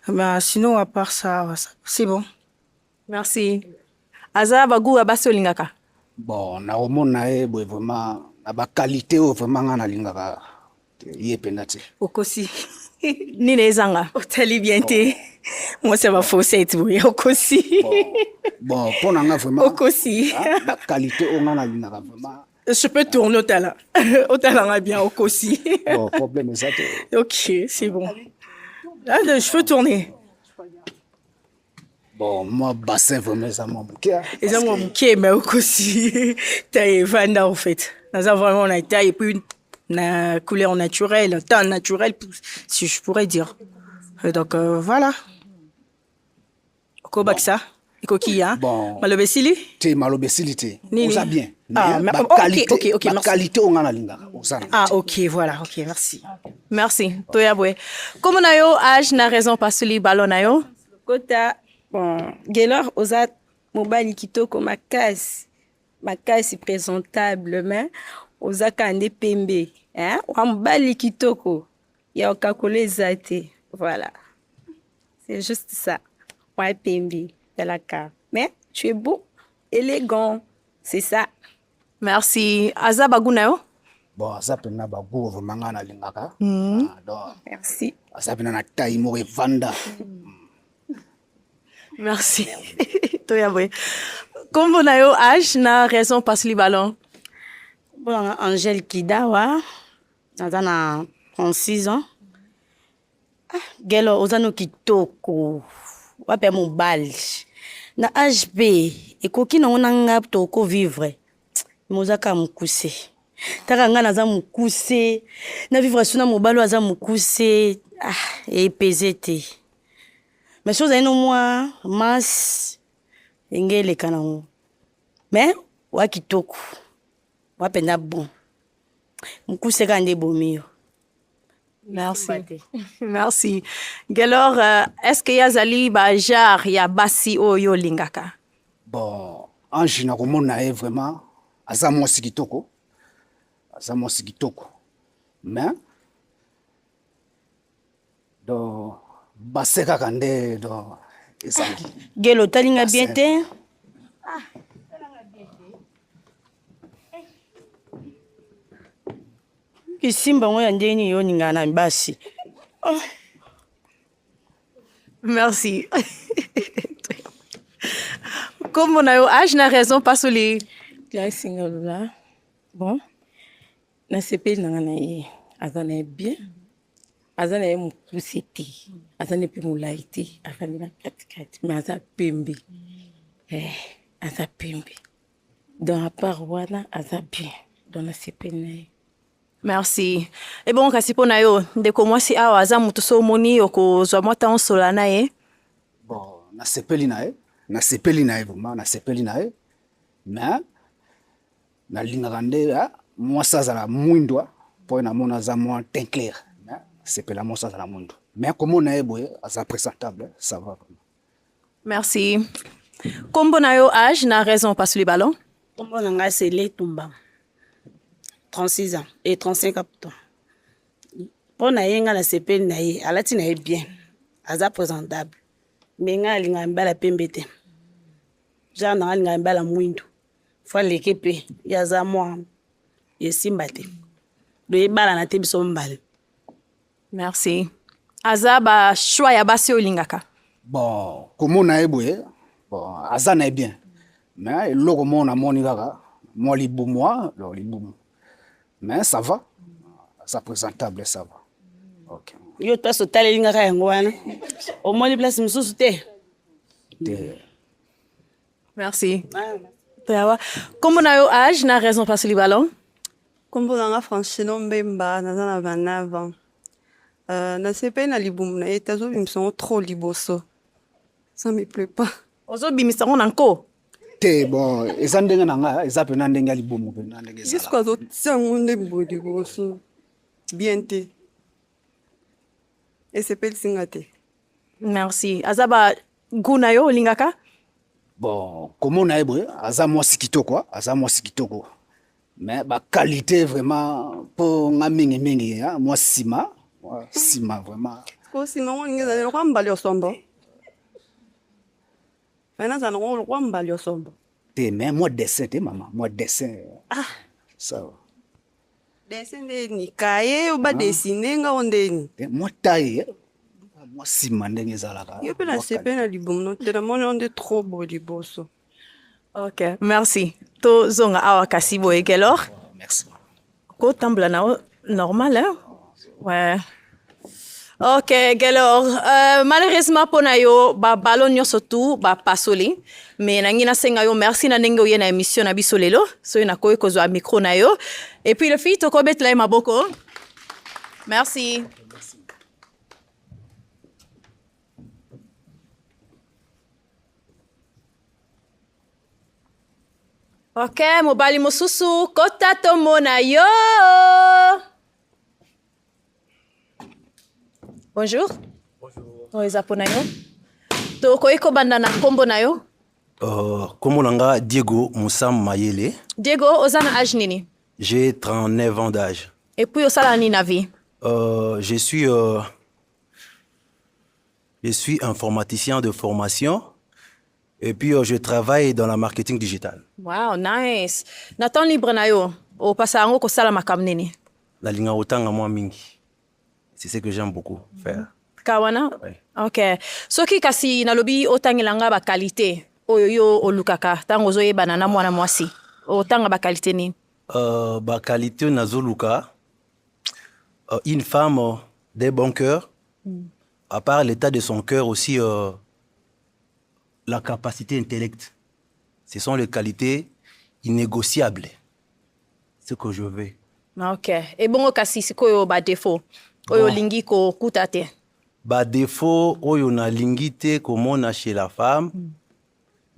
Mais sinon à part ça c'est bon. Merci. Aza bagu abasi olingaka. Bon na omona vraiment na ba qualité vraiment nga na lingaka yependa te. Okosi. Ni nezanga. Otali bien te. Moi ça va fausser tout okosi. Bon pour nga vraiment okosi. La qualité on a na lingaka vraiment. Je peux tourner au talent. Au talent bien au Kossi. Bon, problème ça. Ok, c'est bon. Là, je peux tourner. Bon, moi, bassin vraiment ça mon bouquet. Et ça mon bouquet, mais au Kossi, t'as vanda en fait. Nous avons vraiment la taille et puis une couleur naturelle, teint naturel, si je pourrais dire. Donc voilà. Kobaksa. Coquille, bon. Malobesili? T'es malobesili, t'es. On sait bien. Ah, mais ok, merci. Qualité, on a la linga. Ah, ok, voilà, ok, merci. Merci. Toyabwe. Comme on a yo âge, na raison pas sur les ballons na yo. Kota Bon, Gaylor, oza mobali kitoko makasi présentable, mais oza kande pembe. Hein? Wa mobali kitoko, ya okakole zate. Voilà. C'est juste ça. Wa pembe, de la carte. Mais tu es beau, élégant. C'est ça. Merci. Aza baguna yo? Bon, aza pena bagu vraiment nga na lingaka. Merci. Aza pena na taille mo vanda. Merci. Toya boy. Kombo na yo âge na raison passe li ballon. Bon, Angèle Kidawa, na 36 ans. Gelo ozano kitoko. Wape mobali. Na âge B, ekoki na onanga toko vivre. Mozaka mukuse. Taka nga naza mukuse. Na vivre suna mobali aza mukuse. Et pesete. Mais chose aino moi, mas engele kanango. Mais wa kitoko. Wa penda bon. Mukuse kande bomio. Merci. Merci. Gelor, est-ce que yazali ba jar ya basi oyo lingaka? Bon, Ange na komona vraiment aza mwasi kitoko. Mais donc baseka kande donc ezali. Gelo talinga bien te. Kisimba ngoya ndeni yo ninga na basi. Merci. Comme on a eu âge, na raison pas sur les. Classe là. Bon. Na CP na ye. Azana bien. Azana ye mukusete. Azana pe mulaite. Azana na 4-4. Mais aza pembe. Aza pembe. Dans la part wana aza bien. Dans la CP na ye. Merci. Et bon, kasipo na yo, ndeko mwasi awa aza mutu so moni yoko zwa mwata onsola na ye. Bon, na sepeli na ye vraiment, na sepeli na ye. Mais na lingaka nde mwasi azala mwindwa po na mona aza mwa teint clair. Mais sepela mwasi azala mwindwa. Mais komona ye boye aza présentable, ça va vraiment. Merci. Kombo na yo âge na raison pas sur le ballon. Kombo na nga c'est Letumba. 36 ans et 35 ans. Pour na yenga na sepeli na ye, alati na ye bien. Aza présentable. Mais nga linga mbala pembete. Genre na linga mbala mwindu. Fa lekepe ya za mwa yesimba te. Do yebala na te biso mbala. Merci. Aza ba choix ya basi olingaka. Bon, komona ye boye, bon, aza na ye bien. Mais eloko mona moni kaka, moi libumu, libumu. Mais ça va. Ça présentable, ça va. OK. Yo place au tali linga ka yango wana. Au moins place mususu te. Merci. Kombo na yo âge na raison pas sur le ballon. Kombo na nga Francino Mbemba naza na 29 ans. Na sepe na libumu na etazo bimsongo trop liboso. Ça me plaît pas. Ozo bimisango nanko. Te bon, eza ndenge na nga, eza pena ndenge ya libumu pena ndenge ezala. Jusqu'à zo tsango nde bodi boso. Bien te. Et c'est pel singate. Merci. Azaba guna yo lingaka? Bon, komona ye boye, aza mwasi kitoko, Mais ba qualité vraiment po nga mingi hein, moi sima vraiment. Ko sima ngo ngeza le kwa mbali osombo. Fena za ngo kwa mbali osombo. Te mais moi dessin te maman, moi dessin. Ça va. Dessin de ni kaye ou ba dessiner nga ondeni. Moi taille. Moi sima ndenge ezalaka. Yo pe na sepe na libumu no te na moni onde trop beau liboso. OK, merci. To zonga awa kasibo ekelor. Merci. Ko tambla na normal hein? Ouais. OK, gelor. Malheureusement pour na yo ba ballon nyonso tu ba pasoli. Mais na ngina senga yo merci na ndenge oyena émission na biso lelo. So na koy kozwa micro na yo. Et puis le fille to ko betla maboko. Merci. OK, mobali mosusu kota tomona yo. Bonjour. Bonjour. Oeza pona yo. To koyeko banda na kombo na yo? Kombo nanga Diego Moussam Mayele. Diego, ozana âge nini? J'ai 39 ans d'âge. Et puis osala nini na vie? Je suis informaticien de formation et puis je travaille dans la marketing digital. Wow, nice. Na temps libre na yo, o pasa yango kosala makambo nini? La linga otanga moi mingi. C'est ce que j'aime beaucoup faire. Kawana? Ouais. Ok. Soki kasi nalobi otangilanga ba qualité oyo yo olukaka tango zoyebana na mwana mwasi. Otanga ba qualité nini? Ba qualité nazoluka. Une femme des bons cœurs. À part l'état de son cœur aussi, la capacité intellectuelle. Ce sont les qualités innégociables. Ce que je veux. Ok. Et bon, kasi sikoyo ba défaut. Oyo lingi ko kutate. Ba défaut, oyo na lingite comme chez la femme,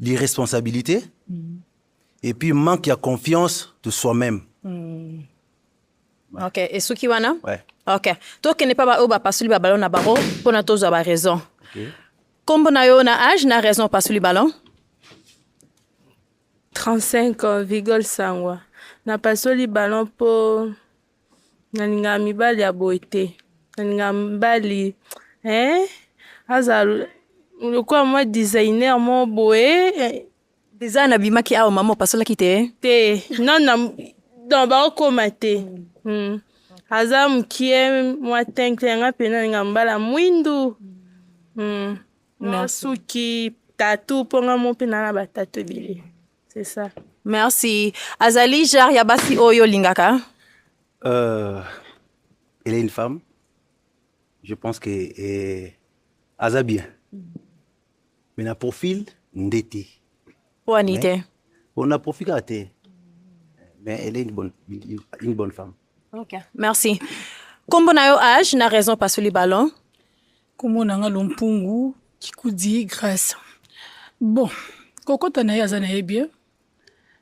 l'irresponsabilité, et puis manque de confiance de soi-même. Ok. Et suki wana? Ouais. Ok. Toi qui n'est pas ba pasuli ba ballon na baro, pona tozo ba raison. Ok. Kombo na yo na âge na raison pasuli ballon? 35 ans, vigole sangwa. Na pasoli ballon po nalinga mibali ya boite. Nalinga mibali aza quoi moi designer mo boye designer bimaki awo mama pasola kite te non ba okoma te aza mkie mwa tenklenga pena nga mbala mwindu suki tatu ponga mo pena na ba tatu bili. C'est ça. Merci. Azali jar ya basi oyo lingaka? Elle est une femme. Je pense que Aza bien. Mais na profil ndete. Wanite. On a profil gâté. Mais elle est une bonne femme. Ok. Merci. Kombo na yo âge na raison pasuli ballon? Kombo na nga lompungu kikudi grâce. Bon, kokota na ya zana bien.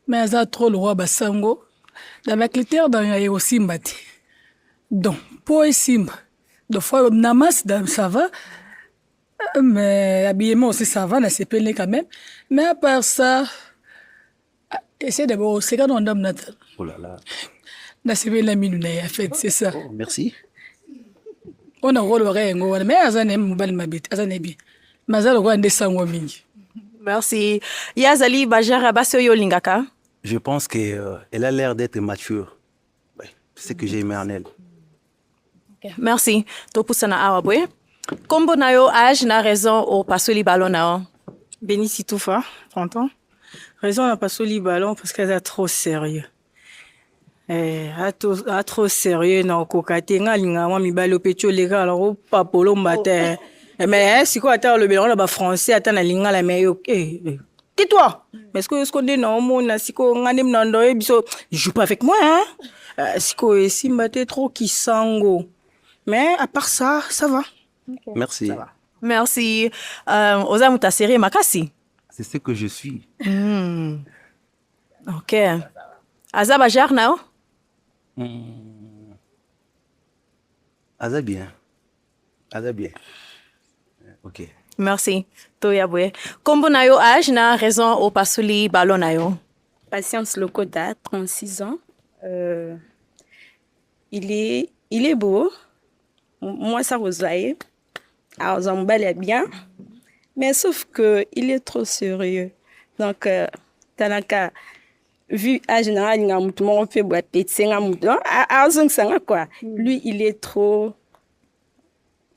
Mais aza trop le roi basango. Dans la critère dans ya aussi mbati. Donc, pour simba. Deux fois, namas, ça va. Mais habillement aussi, ça va, c'est pelé quand même. Mais à part ça, essaye d'abord, c'est quand on donne notre. Oh là là. C'est bien la minute, en fait, c'est ça. Oh, merci. On a rôle rien, mais Azan aime mon bal m'habite, Azan est bien. Mais Azan le roi descend au mingi. Merci. Yazali Bajara Basoyo Lingaka? Je pense qu'elle a l'air d'être mature. Ouais, c'est ce que j'ai aimé en elle. Okay. Merci. Topusana awabwe. Kombo na yo âge na raison au pasoli ballon na o? Béni Toufa, 30 ans. Raison na pasoli ballon parce qu'elle est trop sérieux. Trop sérieux na kokate nga linga mwa mibalo pecho leka alors papolo mbate. Mais si quoi attends le ballon là ba français attends na linga la meyo. Tais-toi. Mais est-ce qu'on est non mon siko ngane mnando e biso joue pas avec moi hein. Siko simbate trop kisango. Mais à part ça, ça va. Okay. Merci. Ça va. Merci. Oza muta série makasi. C'est ce que je suis. Ok. Aza bajar nao? Aza bien. Aza bien. Ok. Merci. Toyabwe. Kombo na yo âge na raison au pasuli ballon na yo? Patience Lokota, 36 ans. Il est beau. Moi, ça vous aille. Alors, Zambal est bien. Mais sauf qu'il est trop sérieux. Donc, Tanaka, vu à général, il y a un peu de fait quoi. Lui, il est trop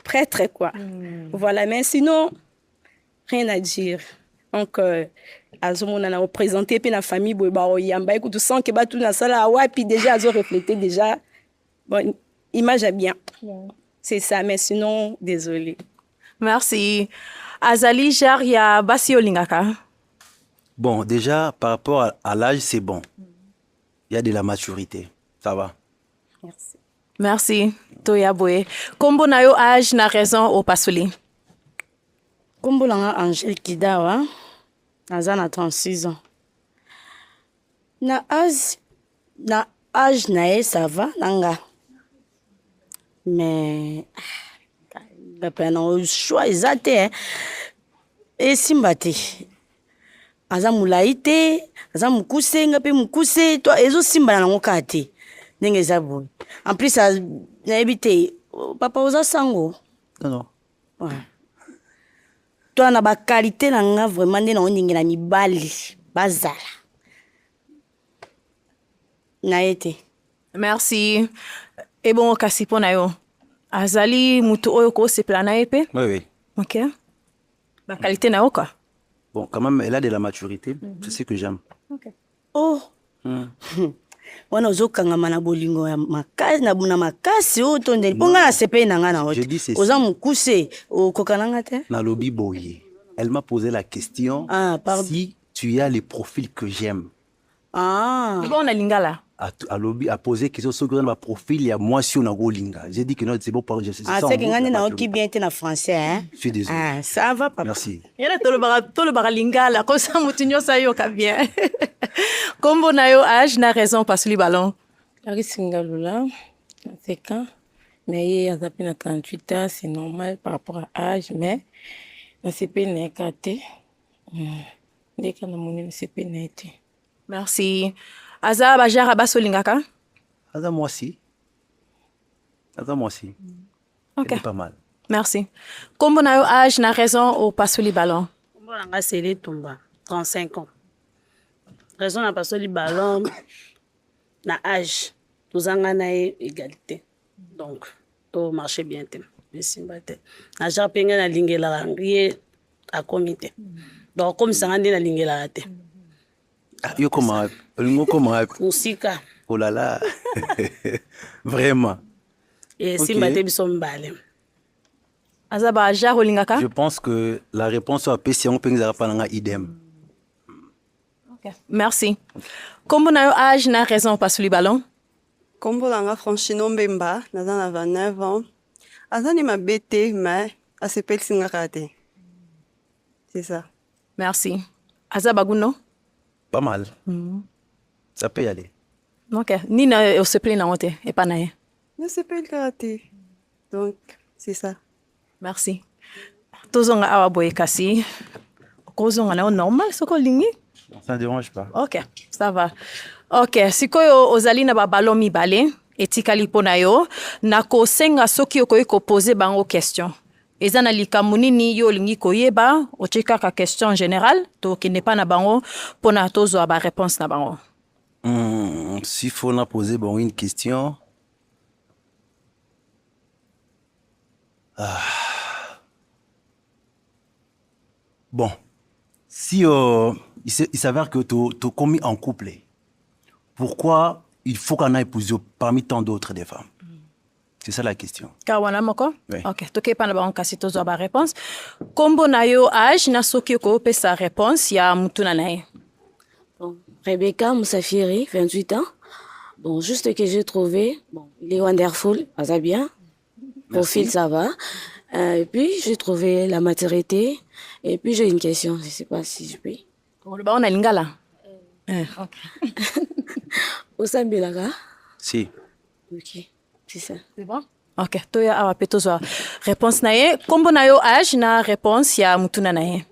prêtre, quoi. Voilà, mais sinon, rien à dire. Donc, on a représenté la famille, tu sens que tout dans ça, puis déjà, ils ont reflété déjà. Bon, image est bien. C'est ça, mais sinon, désolé. Merci. Azali Jaria Basio Lingaka? Bon, déjà, par rapport à l'âge, c'est bon. Il y a de la maturité. Ça va. Merci. Merci. Toyabwe. Kombo na yo âge na raison au pasuli? Kombo langa Angel Kidawa. Naza na 36 ans. Na âge na ça va, nanga. Mais le choix exact esimba te aza molai te aza mokuse nga mpe mokuse ezosimba na nango kaka te ndenge eza boye en plus nayebi te papa oza sango non. to na bakalite na nga vraiment nde nango ndenge na mibali bazala na ye te. Merci. Et bon, kasi po na yo. Azali mutu oyo ko sepela na ye pe? Oui. Ok. La qualité na yo quoi? Bon, quand même, elle a de la maturité. C'est ce que j'aime. Ok. Oh. Wana ozokangama na bolingo ya makasi na buna makasi oyo tondeli mpo nga na sepeli na nga na ote oza mokuse okoka nanga te na lobi boye elle m'a posé la question si tu as les profils que j'aime. Bon na lingala a lobi a posé question sur le profil il y a moi si on a golinga j'ai dit que non c'est bon pour je sais ça c'est que ngani na oki bien te na français hein je suis désolé ça va papa merci yena to le bara lingala ko sa mutunyo sa yo ka bien kombo na yo âge na raison parce li ballon Singalula c'est quand mais il y a 38 ans c'est normal par rapport à âge mais on s'est pas négaté dès qu'on a mon c'est pas négaté. Merci. Aza bajara basolingaka? Aza moi aussi. Ok. C'est pas mal. Merci. Kombo na yo âge na raison au pasoli ballon? Kombo na nga Sele Tumba, 35 ans. Raison na pasoli ballon na âge. Tozanga na égalité. Donc, to marché bien te. Mesimba te. Na ja penga na lingela ngiye a comité. Donc comme ça ngandi na lingela te. Yo comment Musika. Oh là là. Vraiment. Et simba te biso mbale. Azaba jaro lingaka? Je pense que la réponse à PC on peut nous pas idem. OK. Merci. Kombo na yo âge na raison pas le ballon? Kombo langa Franchino Mbemba, naza na 29 ans. Azani ma bête mais asepel singaka te. C'est ça. Merci. Azaba guno? Pas mal. Ça peut y aller. Ok. Ni na se plaît na honte et pas na ye. Ne se plaît karaté. Donc, c'est ça. Merci. Tozonga awa boye kasi. Kozonga na normal soko lingi? Ça ne dérange pas. Ok, ça va. Ok, sikoyo ozali na ba ballon mibale etikali pona yo nako senga soki okoyi ko poser bango question. Eza na likambo nini yo olingi koyeba otika ka question générale to ki n'est pas na bango pona tozwa ba réponse na bango. S'il faut na poser bon une question. Bon, si il s'avère que tu commis en couple, pourquoi il faut qu'on ait épousé parmi tant d'autres des femmes? C'est ça la question. Kawana moko? Oui. Ok, toke pa na bango kasi tozwa ba réponse. Kombo na yo âge na soki ko pe sa réponse ya mutuna na ye. Bon, Rebecca Moussafiri, 28 ans. Bon, juste que j'ai trouvé, bon, il est wonderful, ça va bien. Profil, ça va. Et puis, j'ai trouvé la maturité. Et puis, j'ai une question, je ne sais pas si je peux. Bon, le ba on a lingala. Ok. Osambilaka? Si. Ok, c'est ça. C'est bon? Ok, toya awa pe tozwa réponse na ye. Kombo na yo âge na réponse ya mutuna na ye.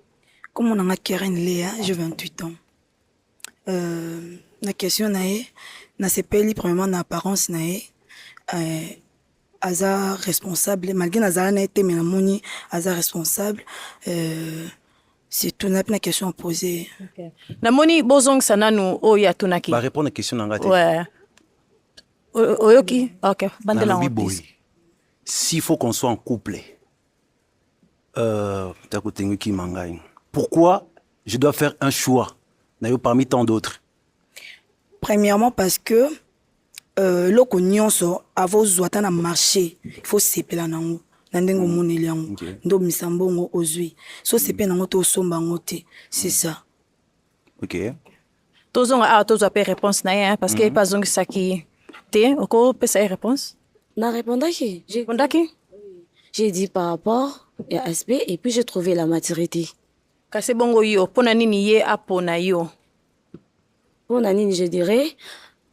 Comme on a Keren Léa, j'ai 28 ans. La question nae, na sepeli premièrement na apparence nae, aza responsable malgré nazala na été mais na moni aza responsable. C'est tout na question à poser. Okay. Na moni bozong sananu o ya tunaki. Ba répondre à question na ngate. Ouais. Oyoki. OK, bandela en plus. S'il faut qu'on soit en couple. Pourquoi je dois faire un choix parmi tant d'autres? Premièrement parce que loko nyonso avo zwata na marché, il faut sepela nango. Nandengo moneli yango. Ndo misambongo ozui. So sepe nango to somba ngote. C'est ça. OK. Tozonga tozo pe réponse na ye parce que pas zongi saki te oko pe sa réponse. Na répondaki. J'ai dit par rapport à aspect et puis j'ai trouvé la maturité. Kasi bongo yo pona nini ye apona yo. Pona nini je dirais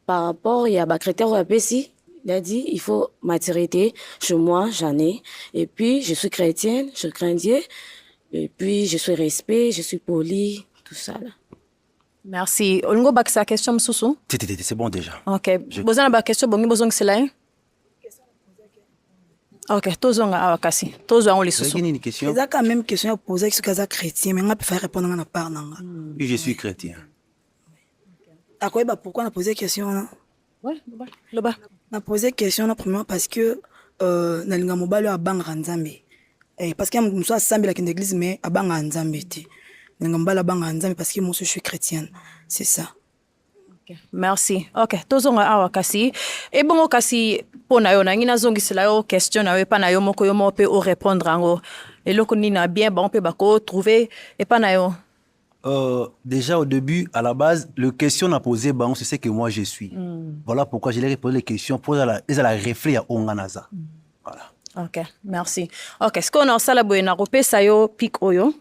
par rapport il y a ba critère à pesi. Il a dit il faut maturité chez moi j'en ai et puis je suis chrétienne, je crains Dieu Et puis, je suis respect, je suis poli, tout ça là. Merci. Olingo bakisa question msusu? C'est bon déjà. Ok. Bozana ba question bongi bozongi sela. Ok, tozonga awa kasi. Tozwa ngoli susu. Une question. C'est quand même question à poser que ce que chrétien mais on peut faire répondre à la part nanga. Oui, je suis chrétien. À quoi bah pourquoi on a posé question là? Ouais, là-bas. On a posé question là premièrement parce que na linga mobile a banga nzambe. Parce que je suis assemblé à l'église mais a banga nzambe té. Linga mobile a banga nzambe parce que moi je suis chrétienne. C'est ça. Merci. Ok, tozonga awa kasi. Et bon kasi pona yo na ngina zongi sila yo question na yo pa na yo moko yo mo pe o répondre ango. Et loko ni na bien ba on peut bako trouver et pa na yo. Déjà au début, à la base, le question n'a posé, bah, c'est ce que moi je suis. Voilà pourquoi je l'ai répondu les questions pour la réfléchir à Onganaza. Voilà. Ok, merci. Ok, ce qu'on a ça la boye na repé sa yo pic oyo.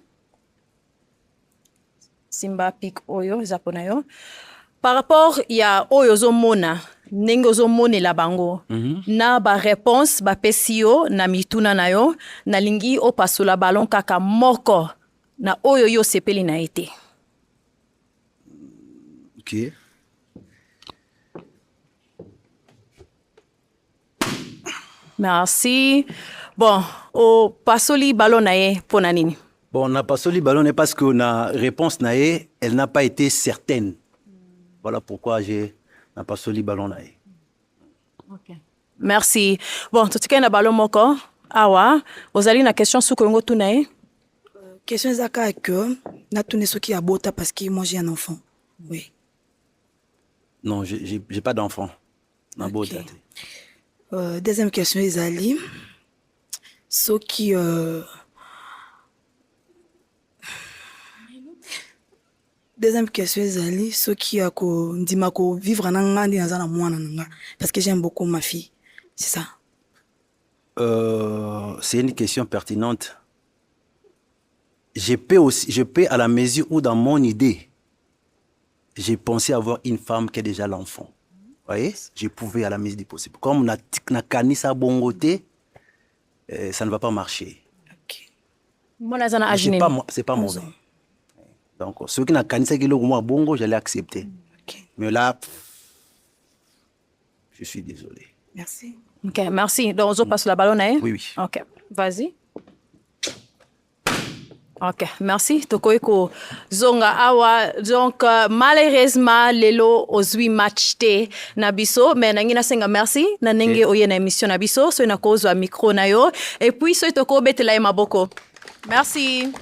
Simba pic oyo japonais yo. Par rapport ya oyo zo mona, ndenge zo mone la bango. Na ba réponse ba pesio na mituna na yo, na lingi o pasola balon kaka moko. Na oyo yo sepeli na été. Ok. Merci. Bon, o pasoli ballon na ye pona nini? Bon, on n'a pas soli ballon parce que la réponse na ye, elle n'a pas été certaine. Voilà pourquoi n'a pas soli ballon na ye. Ok. Merci. Bon, tout ce na ballon moko. Awa, ozali na question sou kongo tu na ye? Question zaka que na tourné ce qui a bota parce que moi j'ai un enfant. Oui. Non, j'ai pas d'enfant. Okay. Deuxième question Isali. Ce qui deuxième question Isali, ce qui a ko ndima ko vivre na ngandi na zana mwana nanga parce que j'aime beaucoup ma fille. C'est ça. C'est une question pertinente. Je peux à la mesure où dans mon idée, j'ai pensé avoir une femme qui a déjà l'enfant. Vous voyez? Je pouvais à la mesure du possible. Comme na kanisa bongoté, ça ne va pas marcher. C'est pas mauvais. Donc, ceux qui n'ont kanisa qui l'ont bongo, j'allais accepter. Mais là, je suis désolé. Merci. Ok, merci. Donc, on passe la ballonne. Oui, oui. Ok, vas-y. Ok, merci. Tokoiko zonga awa donc malheureusement lelo ozwi match te na biso mais nangina senga merci na nenge oye na émission na biso so na kozwa micro na yo et puis so toko betela maboko. Merci.